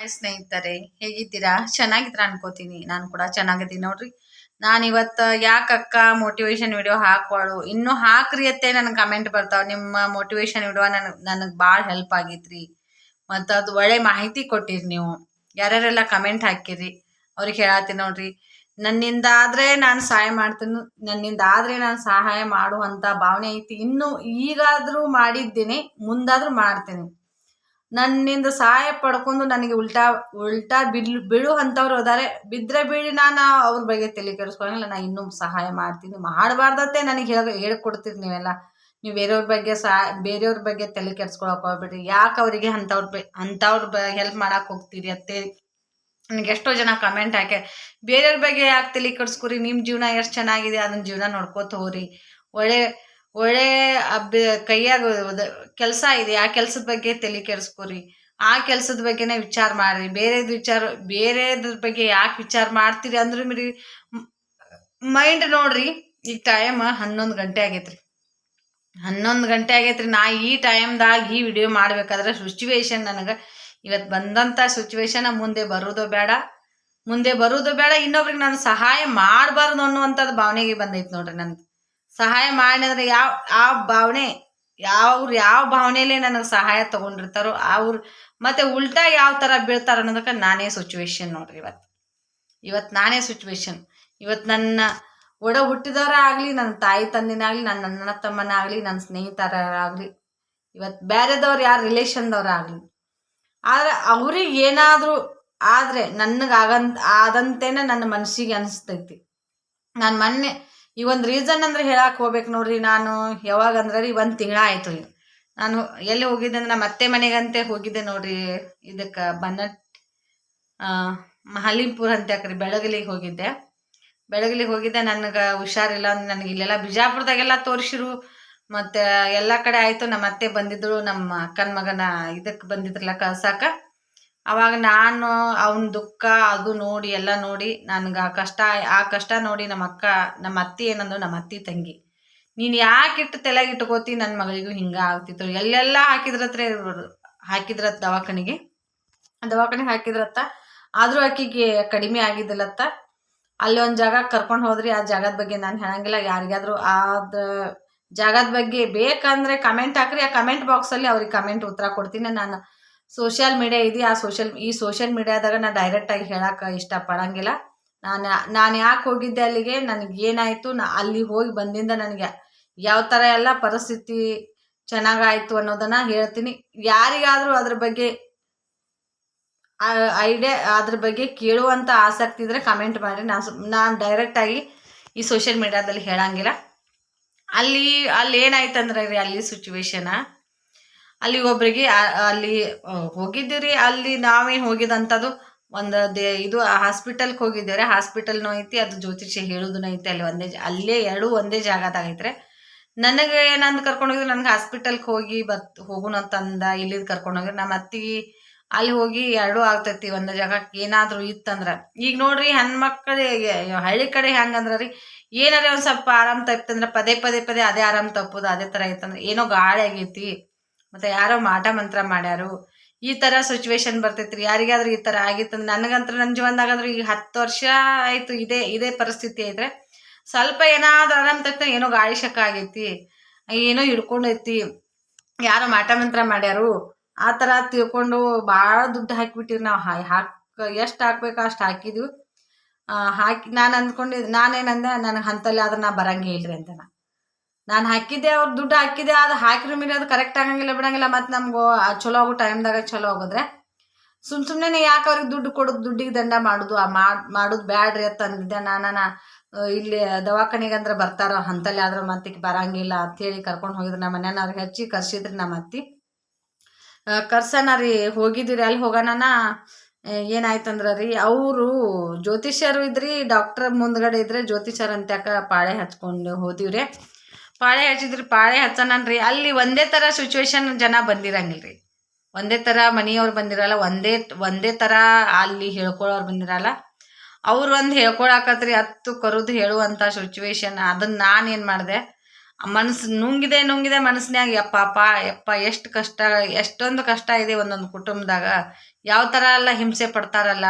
Hi ಸ್ನೇಹಿತರೆ, ಹೇಗಿದ್ದೀರಾ? ಚೆನ್ನಾಗಿದ್ದೀರಾ ಅನ್ಕೋತೀನಿ. ನಾನು ಕೂಡ ಚೆನ್ನಾಗಿದ್ದೀನಿ ನೋಡ್ರಿ. ನಾನು ಇವತ್ತು ಯಾಕಕ್ಕ ಮೋಟಿವೇಶನ್ ವಿಡಿಯೋ ಹಾಕೋಳು ಇನ್ನೂ ಹಾಕ್ರಿ ಅತ್ತೆ ನನಗೆ ಕಮೆಂಟ್ ಬರ್ತಾವ. ನಿಮ್ಮ ಮೋಟಿವೇಶನ್ ವಿಡಿಯೋ ನನಗೆ ಭಾಳ ಹೆಲ್ಪ್ ಆಗೈತ್ರಿ, ಮತ್ತು ಅದು ಒಳ್ಳೆ ಮಾಹಿತಿ ಕೊಟ್ಟಿರಿ ನೀವು. ಯಾರ್ಯಾರೆಲ್ಲ ಕಮೆಂಟ್ ಹಾಕಿರಿ ಅವ್ರಿಗೆ ಹೇಳತ್ತೀನಿ ನೋಡ್ರಿ. ನನ್ನಿಂದ ಆದ್ರೆ ನಾನು ಸಹಾಯ ಮಾಡ್ತೀನಿ, ನನ್ನಿಂದ ಆದ್ರೆ ನಾನು ಸಹಾಯ ಮಾಡುವಂತ ಭಾವನೆ ಐತಿ. ಇನ್ನು ಈಗಾದ್ರೂ ಮಾಡಿದ್ದೀನಿ, ಮುಂದಾದ್ರೂ ಮಾಡ್ತೀನಿ. ನನ್ನಿಂದ ಸಹಾಯ ಪಡ್ಕೊಂಡು ನನಗೆ ಉಲ್ಟಾ ಉಲ್ಟಾ ಬೀಳುವಂಥವ್ರು ಅದಾರೆ. ಬಿದ್ದರೆ ಬೀಳಿ, ನಾನು ಅವ್ರ ಬಗ್ಗೆ ತಲೆ ಕೆಡಿಸ್ಕೊಳಂಗಿಲ್ಲ. ನಾನು ಇನ್ನೂ ಸಹಾಯ ಮಾಡ್ತೀನಿ. ಮಾಡಬಾರ್ದತ್ತೆ ನನಗೆ ಹೇಳ್ಕೊಡ್ತೀರಿ ನೀವೆಲ್ಲ. ನೀವು ಬೇರೆಯವ್ರ ಬಗ್ಗೆ ತಲೆ ಕೆಡಿಸ್ಕೊಳಕ್ಕೆ ಹೋಗ್ಬೇಡ್ರಿ. ಯಾಕೆ ಅವರಿಗೆ ಅಂಥವ್ರ ಹೆಲ್ಪ್ ಮಾಡಕ್ಕೆ ಹೋಗ್ತೀರಿ ಅತ್ತೆ. ನನಗೆ ಎಷ್ಟೋ ಜನ ಕಮೆಂಟ್ ಹಾಕಿ, ಬೇರೆಯವ್ರ ಬಗ್ಗೆ ಯಾಕೆ ತಲೆ ಕೆಡಿಸ್ಕೊರಿ, ನಿಮ್ಮ ಜೀವನ ಎಷ್ಟು ಚೆನ್ನಾಗಿದೆ ಅದನ್ನ ಜೀವನ ನೋಡ್ಕೋತ ಹೋಗ್ರಿ. ಒಳ್ಳೆ ಒಳ್ಳೆ ಕೈಯಾಗ ಕೆಲಸ ಇದೆ, ಆ ಕೆಲಸದ ಬಗ್ಗೆ ತಲೆ ಕೆಡಿಸ್ಕೊರಿ. ಆ ಕೆಲಸದ ಬಗ್ಗೆನೇ ವಿಚಾರ ಮಾಡ್ರಿ. ಬೇರೆದ್ರ ಬಗ್ಗೆ ಯಾಕೆ ವಿಚಾರ ಮಾಡ್ತೀರಿ ಅಂದ್ರೆ ಮೈಂಡ್ ನೋಡ್ರಿ. ಈಗ ಟೈಮ್ 11 ಗಂಟೆ ಆಗೈತ್ರಿ. 11 ಗಂಟೆ ಆಗೈತ್ರಿ. ನಾ ಈ ಟೈಮ್ದಾಗ ಈ ವಿಡಿಯೋ ಮಾಡ್ಬೇಕಾದ್ರೆ ಸಿಚುವೇಶನ್ ನನಗೆ ಇವತ್ತು ಬಂದಂಥ ಸಿಚುವೇಶನ್ ಮುಂದೆ ಬರೋದು ಬೇಡ, ಇನ್ನೊಬ್ರಿಗೆ ನಾನು ಸಹಾಯ ಮಾಡಬಾರ್ದು ಅನ್ನುವಂಥದ್ದು ಭಾವನೆಗೆ ಬಂದೈತೆ ನೋಡ್ರಿ. ನನಗೆ ಸಹಾಯ ಮಾಡಿದ್ರೆ ಯಾವ ಭಾವನೆಯಲ್ಲೇ ನನಗೆ ಸಹಾಯ ತಗೊಂಡಿರ್ತಾರೋ ಅವ್ರು ಮತ್ತೆ ಉಲ್ಟಾ ಯಾವ ಥರ ಬೀಳ್ತಾರ ಅನ್ನೋದಕ್ಕೆ ನಾನೇ ಸಿಚುವೇಶನ್ ನೋಡ್ರಿ. ಇವತ್ತು ನಾನೇ ಸಿಚುವೇಶನ್. ಇವತ್ತು ನನ್ನ ಒಡ ಹುಟ್ಟಿದವರ ಆಗಲಿ, ನನ್ನ ತಾಯಿ ತಂದಿನಾಗಲಿ, ನನ್ನ ಅಣ್ಣ ತಮ್ಮನಾಗಲಿ, ನನ್ನ ಸ್ನೇಹಿತರಾಗಲಿ, ಇವತ್ತು ಬೇರೆದವ್ರು ಯಾರು ರಿಲೇಷನ್ದವ್ರಾಗಲಿ, ಆದರೆ ಅವ್ರಿಗೆ ಏನಾದರೂ ಆದರೆ ಆದಂತೇನೆ ನನ್ನ ಮನಸ್ಸಿಗೆ ಅನಿಸ್ತೈತಿ. ನಾನು ಮೊನ್ನೆ ಈ ಒಂದು ರೀಸನ್ ಅಂದ್ರೆ ಹೇಳಕ್ಕೆ ಹೋಗ್ಬೇಕು ನೋಡ್ರಿ. ನಾನು ಯಾವಾಗ ಅಂದ್ರೆ ರೀ 1 ತಿಂಗಳ ಆಯಿತು. ನಾನು ಎಲ್ಲಿ ಹೋಗಿದ್ದೆ ಅಂದ್ರೆ ನಮ್ಮ ಅತ್ತೆ ಮನೆಗಂತೆ ಹೋಗಿದ್ದೆ ನೋಡ್ರಿ. ಇದಕ್ಕೆ ಮಹಾಲಿಂಪುರ ಅಂತ ಯಾಕ್ರಿ ಬೆಳಗಲಿಗೆ ಹೋಗಿದ್ದೆ. ನನಗೆ ಹುಷಾರಿಲ್ಲ ಅಂದ್ರೆ ನನಗೆ ಇಲ್ಲೆಲ್ಲ ಬಿಜಾಪುರದಾಗೆಲ್ಲ ತೋರಿಸಿರು, ಮತ್ತು ಎಲ್ಲ ಕಡೆ ಆಯಿತು. ನಮ್ಮ ಅತ್ತೆ ಬಂದಿದ್ರು, ನಮ್ಮ ಅಕ್ಕನ ಮಗನ ಇದಕ್ಕೆ ಬಂದಿದ್ರಲ್ಲ ಕಳ್ಸಾಕ. ಅವಾಗ ನಾನು ಅವನ ದುಃಖ ಅದು ನೋಡಿ ಎಲ್ಲ ನೋಡಿ ನನಗೆ ಆ ಕಷ್ಟ ನೋಡಿ ನಮ್ಮ ಅತ್ತಿ ಏನಂದ್ರು, ನಮ್ಮ ಅತ್ತಿ ತಂಗಿ, ನೀನು ಯಾಕಿಟ್ಟು ತಲೆಗಿಟ್ಕೋತಿ, ನನ್ನ ಮಗಳಿಗೂ ಹಿಂಗೆ ಆಗ್ತಿತ್ತು. ಎಲ್ಲೆಲ್ಲ ಹಾಕಿದ್ರತ್ತ ದವಾಖಾನೆಗೆ ಹಾಕಿದ್ರತ್ತ. ಆದರೂ ಆಕಿಗೆ ಕಡಿಮೆ ಆಗಿದ್ದಿಲ್ಲತ್ತ. ಅಲ್ಲಿ ಒಂದು ಜಾಗ ಕರ್ಕೊಂಡು ಹೋದ್ರಿ. ಆ ಜಾಗದ ಬಗ್ಗೆ ನಾನು ಹೇಳಂಗಿಲ್ಲ. ಯಾರಿಗಾದ್ರೂ ಆದ ಜಾಗದ ಬಗ್ಗೆ ಬೇಕಂದ್ರೆ ಕಮೆಂಟ್ ಹಾಕ್ರಿ. ಆ ಕಮೆಂಟ್ ಬಾಕ್ಸಲ್ಲಿ ಅವ್ರಿಗೆ ಕಮೆಂಟ್ ಉತ್ತರ ಕೊಡ್ತೀನಿ. ನಾನು ಸೋಷಿಯಲ್ ಮೀಡಿಯಾ ಇದೆ, ಈ ಸೋಷಿಯಲ್ ಮೀಡಿಯಾದಾಗ ನಾನು ಡೈರೆಕ್ಟಾಗಿ ಹೇಳಕ್ಕೆ ಇಷ್ಟಪಡಂಗಿಲ್ಲ. ನಾನು ಯಾಕೆ ಹೋಗಿದ್ದೆ ಅಲ್ಲಿಗೆ, ನನಗೆ ಏನಾಯಿತು, ಅಲ್ಲಿ ಹೋಗಿ ಬಂದಿಂದ ನನಗೆ ಯಾವ ಥರ ಎಲ್ಲ ಪರಿಸ್ಥಿತಿ ಚೆನ್ನಾಗಾಯಿತು ಅನ್ನೋದನ್ನು ಹೇಳ್ತೀನಿ. ಯಾರಿಗಾದರೂ ಅದ್ರ ಬಗ್ಗೆ ಅದ್ರ ಬಗ್ಗೆ ಕೇಳುವಂಥ ಆಸಕ್ತಿ ಇದ್ದರೆ ಕಮೆಂಟ್ ಮಾಡಿರಿ. ನಾನು ಡೈರೆಕ್ಟಾಗಿ ಈ ಸೋಷಿಯಲ್ ಮೀಡಿಯಾದಲ್ಲಿ ಹೇಳಂಗಿಲ್ಲ. ಅಲ್ಲಿ ಏನಾಯ್ತಂದ್ರೆ ರೀ, ಅಲ್ಲಿ ಸಿಚುವೇಶನ, ಅಲ್ಲಿ ಒಬ್ರಿಗೆ ಅಲ್ಲಿ ಹೋಗಿದ್ದೀವಿ. ಅಲ್ಲಿ ನಾವೇನು ಹೋಗಿದಂಥದ್ದು ಇದು ಹಾಸ್ಪಿಟಲ್ಗೆ ಹೋಗಿದ್ದೇವ್ರಿ. ಹಾಸ್ಪಿಟಲ್ನೂ ಐತಿ, ಅದು ಜ್ಯೋತಿಷ್ಯ ಹೇಳೋದೂ ಐತಿ. ಅಲ್ಲೇ ಎರಡೂ ಒಂದೇ ಜಾಗದಾಗ ಐತ್ರಿ. ನನಗೆ ಏನಂದು ಕರ್ಕೊಂಡು ಹೋಗಿದ್ರು, ನನಗೆ ಹಾಸ್ಪಿಟಲ್ಗೆ ಹೋಗೋಣ ಅಂತಂದ ಇಲ್ಲಿದ್ದು ಕರ್ಕೊಂಡು ಹೋಗಿದ್ರು. ನಮ್ಮ ಅತ್ತಿಗೆ ಅಲ್ಲಿ ಹೋಗಿ ಎರಡೂ ಆಗ್ತೈತಿ ಒಂದು ಜಾಗಕ್ಕೆ ಏನಾದರೂ ಇತ್ತಂದ್ರೆ. ಈಗ ನೋಡ್ರಿ, ಹೆಣ್ಮಕ್ಳಿಗೆ ಹಳ್ಳಿ ಕಡೆ ಹೆಂಗಂದ್ರೆ ರೀ, ಏನಾರೇ ಒಂದು ಸ್ವಲ್ಪ ಆರಾಮ್ ತಪ್ಪಿತಂದ್ರೆ ಪದೇ ಅದೇ ಆರಾಮ್ ತಪ್ಪೋದು. ಅದೇ ಥರ ಐತಂದ್ರೆ ಏನೋ ಗಾಳಿ ಆಗೈತಿ, ಮತ್ತು ಯಾರೋ ಮಾಟ ಮಂತ್ರ ಮಾಡ್ಯಾರು, ಈ ಥರ ಸಿಚುವೇಶನ್ ಬರ್ತೈತ್ರಿ. ಯಾರಿಗಾದ್ರೂ ಈ ಥರ ಆಗಿತ್ತಂದ್ರೆ, ನನಗಂತ್ರ ನನ್ನ ಜೀವನದಾಗಂದ್ರೆ ಈಗ 10 ವರ್ಷ ಆಯಿತು ಇದೇ ಪರಿಸ್ಥಿತಿ ಐತ್ರೆ. ಸ್ವಲ್ಪ ಏನಾದ್ರೂ ಆರಾಮ್ ತಪ್ಪಿದ್ರೆ ಏನೋ ಗಾಳಿ ಶಕ ಆಗೈತಿ, ಏನೋ ಹಿಡ್ಕೊಂಡೈತಿ, ಯಾರೋ ಮಾಟ ಮಂತ್ರ ಮಾಡ್ಯಾರು, ಆ ಥರ ತಿಳ್ಕೊಂಡು ಭಾಳ ದುಡ್ಡು ಹಾಕಿಬಿಟ್ಟಿವಿ ನಾವು. ಎಷ್ಟು ಹಾಕ್ಬೇಕು ಅಷ್ಟು ಹಾಕಿದ್ವಿ. ನಾನು ನಾನೇನಂದೆ, ನನಗೆ ಹಂತಲ್ಲಿ ಆದ್ರೆ ನಾ ಬರಂಗೆ ಇಲ್ರಿ ಅಂತ. ನಾನು ಹಾಕಿದ್ದೆ, ಅವ್ರು ದುಡ್ಡು ಹಾಕಿದ್ದೆ, ಅದು ಹಾಕಿರೋ ಮೇಲೆ ಅದು ಕರೆಕ್ಟ್ ಆಗಂಗಿಲ್ಲ, ಬಿಡಂಗಿಲ್ಲ. ಮತ್ತು ನಮ್ಗೆ ಚಲೋ ಆಗೋ ಟೈಮ್ದಾಗ ಚಲೋ ಆಗೋದ್ರೆ ಸುಮ್ಮನೆ ಯಾಕೆ ಅವ್ರಿಗೆ ದುಡ್ಡು ಕೊಡೋದು, ದುಡ್ಡಿಗೆ ದಂಡ ಮಾಡೋದು ಮಾಡೋದು ಬ್ಯಾಡ್ರಿ ಅಂತ ಅಂದಿದ್ದೆ. ನಾನು ಇಲ್ಲಿ ದವಾಖಾನೆಗೆ ಅಂದ್ರೆ ಬರ್ತಾರೋ ಹಂತಲ್ಲಿ ಆದ್ರೆ ಮತ್ತಿಗೆ ಬರಂಗಿಲ್ಲ ಅಂಥೇಳಿ ಕರ್ಕೊಂಡು ಹೋಗಿದ್ರು. ನಮ್ಮ ಮನೆಯವ್ರಿಗೆ ಹಚ್ಚಿ ಕರ್ಸಿದ್ರಿ. ನಮ್ಮ ಅತ್ತಿ ಕರ್ಸನ ರೀ ಹೋಗಿದ್ದೀರಿ. ಅಲ್ಲಿ ಹೋಗೋಣ ಏನಾಯ್ತಂದ್ರೆ ರೀ, ಅವರು ಜ್ಯೋತಿಷ್ಯರು ಇದ್ರಿ, ಡಾಕ್ಟರ್ ಮುಂದ್ಗಡೆ ಇದ್ರೆ ಜ್ಯೋತಿಷ್ಯರು ಅಂತ ಪಾಳೆ ಹಚ್ಕೊಂಡು ಹೋದಿವ್ರಿ. ಪಾಳೆ ಹಚ್ಚೋಣನ್ರಿ. ಅಲ್ಲಿ ಒಂದೇ ಥರ ಸಿಚುವೇಶನ್ ಜನ ಬಂದಿರಂಗಿಲ್ರಿ, ಒಂದೇ ಥರ ಮನೆಯವ್ರು ಬಂದಿರಲ್ಲ, ಒಂದೇ ಥರ ಅಲ್ಲಿ ಹೇಳ್ಕೊಳ್ಳೋರು ಬಂದಿರಲ್ಲ. ಅವ್ರು ಒಂದು ಹೇಳ್ಕೊಳಕತ್ರಿ 10 ಕರುದು ಹೇಳುವಂಥ ಸಿಚುವೇಶನ್. ಅದನ್ನು ನಾನೇನು ಮಾಡಿದೆ, ಮನಸ್ಸು ನುಂಗಿದೆ ಮನಸ್ಸಿನಾಗ. ಯಪ್ಪ ಎಷ್ಟೊಂದು ಕಷ್ಟ ಇದೆ ಒಂದೊಂದು ಕುಟುಂಬದಾಗ. ಯಾವ ಥರ ಎಲ್ಲ ಹಿಂಸೆ ಪಡ್ತಾರಲ್ಲ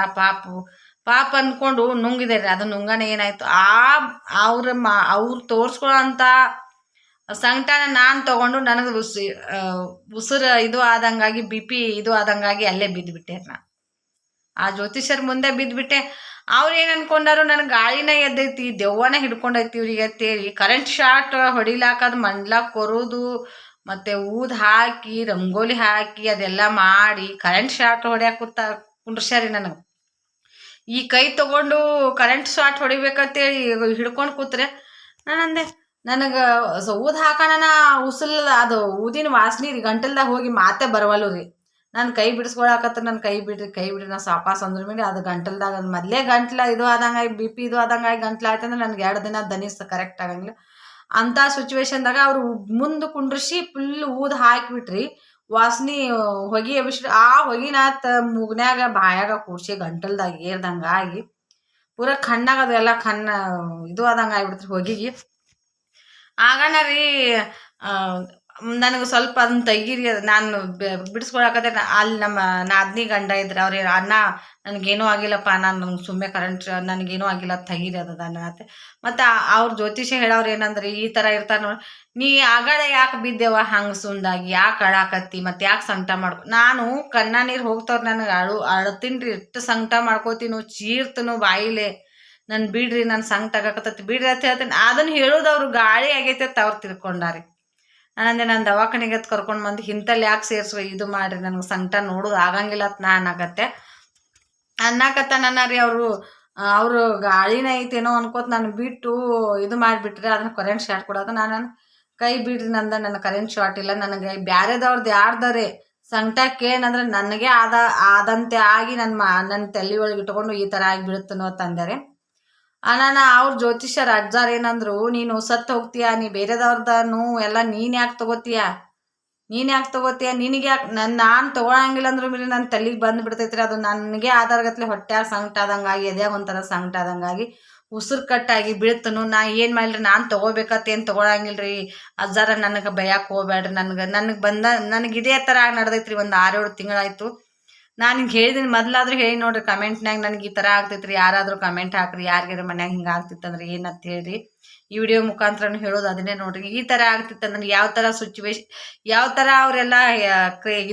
ಪಾಪ ಅಂದ್ಕೊಂಡು ನುಂಗಿದೆ ರೀ. ಅದು ನುಂಗನೆ ಏನಾಯ್ತು ಅವ್ರು ತೋರಿಸ್ಕೊಳ್ಳೋ ಅಂಥ ಸಂಕಟನ ನಾನು ತಗೊಂಡು ನನಗೆ ಉಸಿರು ಇದು ಆದಂಗಾಗಿ BP ಇದು ಆದಂಗಾಗಿ ಅಲ್ಲೇ ಬಿದ್ದುಬಿಟ್ಟೆ ನಾನು. ಆ ಜ್ಯೋತಿಷರ್ ಮುಂದೆ ಬಿದ್ದುಬಿಟ್ಟೆ. ಅವ್ರು ಏನು ಅನ್ಕೊಂಡಾರು ನನಗೆ ಗಾಳಿನ ಎದ್ದೈತಿ, ದೆವ್ವನ ಹಿಡ್ಕೊಂಡೈತಿ ಇವ್ರಿಗೆ ಅಂತೇಳಿ ಕರೆಂಟ್ ಶಾಟ್ ಹೊಡಿಲಾಕದು ಮಂಡ್ಲಾಕ್ ಕೊರೋದು ಮತ್ತು ಊದ್ ಹಾಕಿ ರಂಗೋಲಿ ಹಾಕಿ ಅದೆಲ್ಲ ಮಾಡಿ ಕರೆಂಟ್ ಶಾಟ್ ಕುಂಡ್ರಸ್ಯಾರಿ ನನಗೆ. ಈ ಕೈ ತಗೊಂಡು ಕರೆಂಟ್ ಶಾಟ್ ಹೊಡಿಬೇಕಂತೇಳಿ ಹಿಡ್ಕೊಂಡು ಕೂತ್ರೆ ನಾನಂದೆ ನನಗೆ ಊದ್ ಹಾಕೋಣ ಉಸಿಲ್ ಅದು ಊದಿನ ವಾಸನೆ ರೀ ಗಂಟಲ್ದಾಗ ಹೋಗಿ ಮಾತೇ ಬರವಲ್ಲು ರೀ. ನಾನು ಕೈ ಬಿಡಿಸ್ಕೊಳಕತ್ತ ನನ್ನ ಕೈ ಬಿಡ್ರಿ ನಾ ಸಾಪಾಸ್ ಅಂದ್ರ ಮೇಲೆ ಅದು ಗಂಟಲ್ದಾಗ ಮೊದಲೇ ಗಂಟ್ಲ ಇದು ಆದಂಗಾಗಿ BP ಇದು ಆದಂಗಾಗಿ ಗಂಟ್ಲ ಆಯ್ತಂದ್ರೆ ನನಗೆ 2 ದಿನ ದನಿಸ್ ಕರೆಕ್ಟ್ ಆಗಂಗಿಲ್ಲ. ಅಂಥ ಸಿಚುವೇಶನ್ದಾಗ ಅವ್ರು ಮುಂದೆ ಕುಂಡ್ರಿಸಿ ಫುಲ್ ಊದ್ ಹಾಕಿಬಿಟ್ರಿ. ವಾಸನೆ ಹೊಗೆ ಎಬ್ಬಿಸ್ರಿ. ಆ ಹೊಗಿನ ಮೂಗ್ನ್ಯಾಗ ಬಾಯಾಗ ಕೂಡ್ಸಿ ಗಂಟಲ್ದಾಗ ಏರ್ದಂಗಾಗಿ ಪೂರ ಕಣ್ಣಾಗ ಅದೆಲ್ಲ ಇದು ಆದಂಗೆ ಆಗ್ಬಿಡ್ತ್ರಿ ಹೊಗಿಗೆ. ಆಗಣ ರೀ ನನಗೆ ಸ್ವಲ್ಪ ಅದನ್ನ ತೆಗೀರಿ, ನಾನು ಬಿಡಿಸ್ಕೊಳಕತ್ತೆ. ಅಲ್ಲಿ ನಮ್ಮ ನಾದಿನಿ ಗಂಡ ಇದ್ರೆ ಅವ್ರು ಅಣ್ಣ ನನಗೇನೂ ಆಗಿಲ್ಲಪ್ಪ, ನಾನು ಸುಮ್ಮನೆ ಕರೆಂಟ್ ನನಗೇನೂ ಆಗಿಲ್ಲ ತೆಗೀರಿ ಅದನ್ನ ಅತ್ತೆ. ಮತ್ತು ಅವ್ರ ಜ್ಯೋತಿಷ್ಯ ಹೇಳೋರು ಏನಂದ್ರೆ ಈ ಥರ ಇರ್ತಾರೆ ನೋಡಿ, ನೀ ಆಗಡೆ ಯಾಕೆ ಬಿದ್ದೆವ ಹಂಗೆ ಸುಂದಾಗಿ ಯಾಕೆ ಅಳಾಕತ್ತಿ ಮತ್ತು ಯಾಕೆ ಸಂಕಟ ನಾನು ಕಣ್ಣ ನೀರು ಹೋಗ್ತವ್ರು ನನಗೆ ಅಳ್ತೀನಿ ರೀ, ಎಷ್ಟು ಸಂಕಟ ಮಾಡ್ಕೋತೀನೋ ಚೀರ್ತನೋ ಬಾಯಿಲೆ. ನಾನು ಬಿಡ್ರಿ ನನ್ನ ಸಂಕಟ ಆಗಕತ್ತೈತಿ ಬಿಡ್ರಿ ಅಂತ ಹೇಳ್ತೀನಿ. ಅದನ್ನು ಹೇಳೋದು ಅವ್ರು ಗಾಳಿ ಆಗೈತೆ ಅಂತ ಅವ್ರು ತಿಳ್ಕೊಂಡಾರಿ. ನಾನಂದೆ ನಾನು ದವಾಖಾನೆಗೆ ಕರ್ಕೊಂಡು ಬಂದು ಇಂಥಲ್ಲಿ ಯಾಕೆ ಸೇರಿಸುವ ಇದು ಮಾಡಿರಿ, ನನಗೆ ಸಂಕಟ ನೋಡೋದು ಆಗಂಗಿಲ್ಲ ಅಂತ ಅನ್ನಕತ್ತ ನನ್ನ ರೀ. ಅವರು ಗಾಳಿನ ಐತೇನೋ ಅನ್ಕೋತ ನಾನು ಬಿಟ್ಟು ಇದು ಮಾಡಿಬಿಟ್ರೆ ಅದನ್ನ ಕರೆಂಟ್ ಶಾಟ್ ಕೊಡೋದು. ನಾನು ಕೈ ಬಿಡ್ರಿ ನನ್ನ ಕರೆಂಟ್ ಶಾಟ್ ಇಲ್ಲ, ನನಗೆ ಬ್ಯಾರೆದವ್ರದ್ದು ಯಾರ್ದಾರೆ ಸಂಕಟಕ್ಕೆ ಏನಂದ್ರೆ ನನಗೆ ಆದಂತೆ ಆಗಿ ನನ್ನ ತಲೆ ಒಳಗೆ ಇಟ್ಕೊಂಡು ಈ ಥರ ಆಗಿ ಬೀಳುತ್ತನೋ ಅಂತಂದರೆ ಅವ್ರ ಜ್ಯೋತಿಷ್ಯರ ಅಜ್ಜಾರ್ ಏನಂದ್ರು, ನೀನು ಸತ್ತು ಹೋಗ್ತೀಯ, ನೀ ಬೇರೆದವ್ರದನು ಎಲ್ಲ ನೀನು ಯಾಕೆ ತಗೋತೀಯ ನಿನಗೆ ಯಾಕೆ ನಾನು ತೊಗೊಳಂಗಿಲ್ಲ ಅಂದ್ರೂ ಮೇಲೆ ನನ್ನ ತಲೆಗೆ ಬಂದು ಬಿಡ್ತೈತ್ರಿ. ಅದು ನನಗೆ ಆಧಾರಗತ್ಲೆ ಹೊಟ್ಯಾಗ ಸಂಕಟ ಆದಂಗಾಗಿ ಎದೆಯಾಗ ಒಂಥರ ಸಂಕಟ ಆದಂಗಾಗಿ ಉಸಿರು ಕಟ್ಟಾಗಿ ಬೀಳ್ತನು. ನಾ ಏನು ಮಾಡಿರಿ, ನಾನು ತೊಗೋಬೇಕತ್ತೇನು ತೊಗೊಳಂಗಿಲ್ಲ ರೀ ಅಜ್ಜಾರ, ನನಗೆ ಭಯಕ್ಕೆ ಹೋಗ್ಬೇಡ್ರಿ. ನನಗೆ ಇದೇ ಥರ ನಡೆದೈತ್ರಿ. ಒಂದು 6-7 ತಿಂಗಳಾಯ್ತು. ನಾನು ಹಿಂಗೆ ಹೇಳಿದ್ದೀನಿ, ಮೊದಲಾದ್ರೂ ಹೇಳಿ ನೋಡ್ರಿ ಕಮೆಂಟ್ನಾಗ ನನಗೆ ಈ ಥರ ಆಗ್ತೈತ್ರಿ, ಯಾರಾದರೂ ಕಮೆಂಟ್ ಹಾಕ್ರಿ, ಯಾರಿಗಾರ ಮನ್ಯಾಗ ಹಿಂಗೆ ಆಗ್ತಿತ್ತಂದ್ರೆ ಏನಂತ ಹೇಳ್ರಿ. ಈ ವಿಡಿಯೋ ಮುಖಾಂತರ ಹೇಳೋದು ಅದನ್ನೇ ನೋಡ್ರಿ. ಈ ಥರ ಆಗ್ತಿತ್ತಂದ್ರೆ ಯಾವ ಥರ ಸಿಚುವೇಶನ್, ಯಾವ ಥರ ಅವರೆಲ್ಲ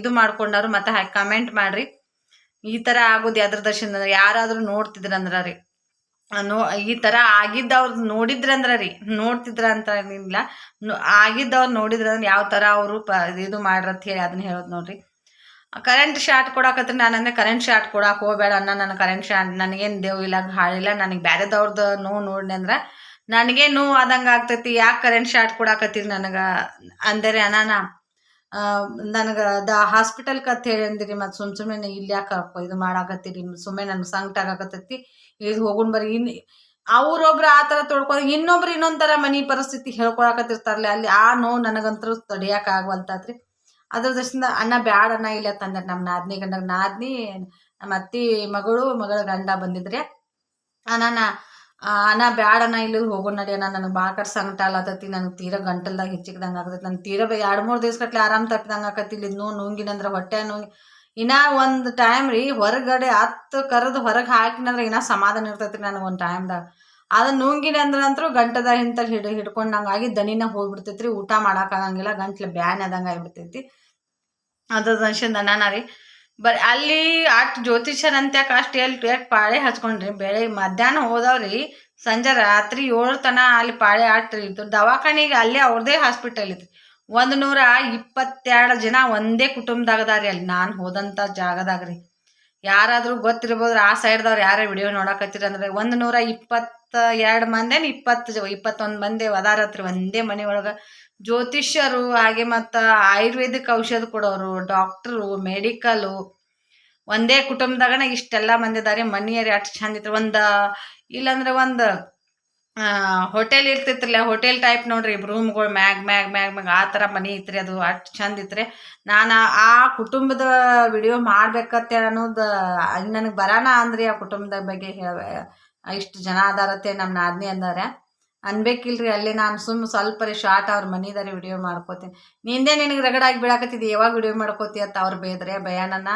ಇದು ಮಾಡ್ಕೊಂಡವ್ರು ಮತ್ತು ಕಮೆಂಟ್ ಮಾಡಿರಿ. ಈ ಥರ ಆಗೋದು ಯಾವ್ದ್ರ ದರ್ಶನ ಯಾರಾದರೂ ನೋಡ್ತಿದ್ರಂದ್ರೆ ರೀ, ಈ ಥರ ಆಗಿದ್ದವ್ರು ನೋಡಿದ್ರಂದ್ರೆ ರೀ, ನೋಡ್ತಿದ್ರ ಅಂತ ಏನಿಲ್ಲ, ಆಗಿದ್ದವ್ರು ನೋಡಿದ್ರಂದ್ರೆ ಯಾವ ಥರ ಅವರು ಇದು ಮಾಡ್ರಂತ ಹೇಳಿ ಅದನ್ನ ಹೇಳೋದು ನೋಡ್ರಿ. ಕರೆಂಟ್ ಶಾಟ್ ಕೊಡಾಕತ್ರಿ. ನಾನಂದ್ರೆ ಕರೆಂಟ್ ಶಾಟ್ ಕೊಡಕ್ಕೆ ಹೋಗ್ಬೇಡ ಅನ್ನ, ನನ್ನ ಕರೆಂಟ್ ಶಾಟ್ ನನಗೇನು ದೇವ್ ಇಲ್ಲ ಹಾಳಿಲ್ಲ, ನನಗೆ ಬೇರೆದವ್ರದ್ದು ನೋಡಿ ಅಂದ್ರೆ ನನಗೆ ನೋವು ಆದಂಗೆ ಆಗ್ತೈತಿ, ಯಾಕೆ ಕರೆಂಟ್ ಶಾಟ್ ಕೊಡಾಕತ್ತೀರಿ ನನಗೆ ಅಂದರೆ ಅಣ್ಣ ನನಗೆ ಹಾಸ್ಪಿಟಲ್ ಕತ್ ಹೇಳಿ ಅಂದಿರಿ, ಮತ್ತು ಸುಮ್ಮನೆ ಇಲ್ಲಿ ಯಾಕೆ ಇದು ಮಾಡಾಕತ್ತೀರಿ, ಸುಮ್ಮನೆ ನನಗೆ ಸಂಕಟ ಆಗಾಕತ್ತೈತಿ, ಇದು ಹೋಗೋಣ ಬರ್ರಿ. ಅವ್ರೊಬ್ರು ಆ ಥರ ತೊಳ್ಕೊಂಡು ಇನ್ನೊಬ್ರು ಇನ್ನೊಂದು ಥರ ಮನೆ ಪರಿಸ್ಥಿತಿ ಹೇಳ್ಕೊಳಕತ್ತಿರ್ತಾರಲ್ಲ, ಅಲ್ಲಿ ಆ ನೋವು ನನಗಂತೂ ತಡಿಯಕ್ಕೆ ಆಗವಲ್ತಾತ್ರಿ. ಅದ್ರ ದೃಷ್ಟಿಯಿಂದ ಅಣ್ಣ ಬ್ಯಾಡ ಅಣ್ಣ ಇಲ್ಲ ತಂದ್ರೆ ನಮ್ಮ ನಾದಿನಿ ನಮ್ಮ ಅತ್ತಿ ಮಗಳ ಗಂಡ ಬಂದಿದ್ರೆ ಅಣ್ಣ ಬ್ಯಾಡ ಅಣ್ಣ ಇಲ್ಲಿ ಹೋಗೋಣ ನಡಿ ಅಣ್ಣ, ನನಗೆ ಭಾಳ ಕಡೆ ಸಂಕಟ ಅಲ್ಲತೈತಿ, ನನಗೆ ತೀರ ಗಂಟಲ್ದಾಗ ಹೆಚ್ಚಿಗ್ದಂಗೆ ಆಗ್ತೈತಿ, ನನಗೆ ತೀರ 2-3 ದಿವಸ ಕಟ್ಲೆ ಆರಾಮ್ ತಪ್ಪಿದಂಗೆ ಆಕತಿ. ಇಲ್ಲಿ ನುಂಗಿನಂದ್ರೆ ಹೊಟ್ಟೆ ಇನ್ನೂ ಒಂದು ಟೈಮ್ ರೀ ಹೊರಗಡೆ ಕರೆದು ಹೊರಗೆ ಹಾಕಿನಂದ್ರೆ ಇನ್ನೂ ಸಮಾಧಾನ ಇರ್ತೈತಿ ನನಗೆ ಒಂದು ಟೈಮ್ದಾಗ. ಅದನ್ನ ನುಂಗಿನಂದ್ರಂತರೂ ಗಂಟದ ಹಿಂತಲ್ಲಿ ಹಿಡ್ಕೊಂಡಂಗೆ ಆಗಿ ದನಿನ ಹೋಗ್ಬಿಡ್ತೈತ್ರಿ, ಊಟ ಮಾಡೋಕ್ಕಾಗಂಗಿಲ್ಲ, ಗಂಟ್ಲು ಬ್ಯಾನ್ ಆದಂಗೆ ಆಗಿಬಿಡ್ತೈತಿ. ಅದ್ರ ದರ್ಶನ ರೀ ಅಲ್ಲಿ ಜ್ಯೋತಿಷರಂತ್ಯಾಕ ಅಷ್ಟು ಎಲ್ಲಿ ಪಾಳೆ ಹಚ್ಕೊಂಡ್ರಿ. ಬೆಳಗ್ಗೆ ಮಧ್ಯಾಹ್ನ ಹೋದವ್ರಿ, ಸಂಜೆ ರಾತ್ರಿ 7 ತನ ಅಲ್ಲಿ ಪಾಳೆ ಆಟ್ರಿ. ಇದು ದವಾಖಾನಿಗೆ ಅಲ್ಲೇ ಅವ್ರದೇ ಹಾಸ್ಪಿಟಲ್ ಇತ್ತು. 122 ಜನ ಒಂದೇ ಕುಟುಂಬದಾಗದಾರಿ ಅಲ್ಲಿ ನಾನು ಹೋದಂಥ ಜಾಗದಾಗ್ರಿ. ಯಾರಾದರೂ ಗೊತ್ತಿರ್ಬೋದ್ರಿ ಆ ಸೈಡ್ದವ್ರು ಯಾರೇ ವಿಡಿಯೋ ನೋಡಕತ್ತೀರಿ ಅಂದ್ರೆ 122 ಮಂದಿ 21 ಮಂದಿ ಅದಾರತ್ರಿ ಒಂದೇ ಮನೆ ಒಳಗೆ. ಜ್ಯೋತಿಷ್ಯರು ಹಾಗೆ ಮತ್ತು ಆಯುರ್ವೇದಿಕ್ ಔಷಧ ಕೊಡೋರು, ಡಾಕ್ಟ್ರು, ಮೆಡಿಕಲು, ಒಂದೇ ಕುಟುಂಬದಾಗನ ಇಷ್ಟೆಲ್ಲ ಮಂದಿ ಅದಾರಿ. ಮನಿಯರಿ ಅಷ್ಟು ಚಂದ ಇತ್ತು. ಇಲ್ಲಾಂದ್ರೆ ಒಂದು ಹೋಟೆಲ್ ಇರ್ತಿತ್ರಲ್ಲ, ಹೋಟೆಲ್ ಟೈಪ್ ನೋಡ್ರಿ, ರೂಮ್ಗಳು ಮ್ಯಾಗ್ ಆ ಥರ ಮನೆ ಇತ್ರಿ. ಅದು ಅಷ್ಟು ಚಂದ ಇತ್ರಿ. ನಾನು ಆ ಕುಟುಂಬದ ವಿಡಿಯೋ ಮಾಡ್ಬೇಕತ್ತೆ ಅನ್ನೋದು ನನಗೆ ಬರೋಣ ಅಂದ್ರಿ. ಆ ಕುಟುಂಬದ ಬಗ್ಗೆ ಇಷ್ಟು ಜನ ಅದಾರತ್ತೆ ನಮ್ಮ ನಾದಿನಿ ಅಂದಾರೆ. ಅನ್ಬೇಕಿಲ್ರಿ. ಅಲ್ಲಿ ನಾನು ಸ್ವಲ್ಪ ಶಾರ್ಟ್ ಅವ್ರ ಮನಿದಾರೆ ವಿಡಿಯೋ ಮಾಡ್ಕೋತೀನಿ. ನಿಂದೆ ನಿನಗೆ ರಗಡಾಗಿ ಬೀಳಾಕತ್ತಿದ್ದಿ, ಯಾವಾಗ ವಿಡಿಯೋ ಮಾಡ್ಕೋತಿ ಅಂತ ಅವ್ರು ಬೇದ್ರೆ ಭಯಾನನ್ನ.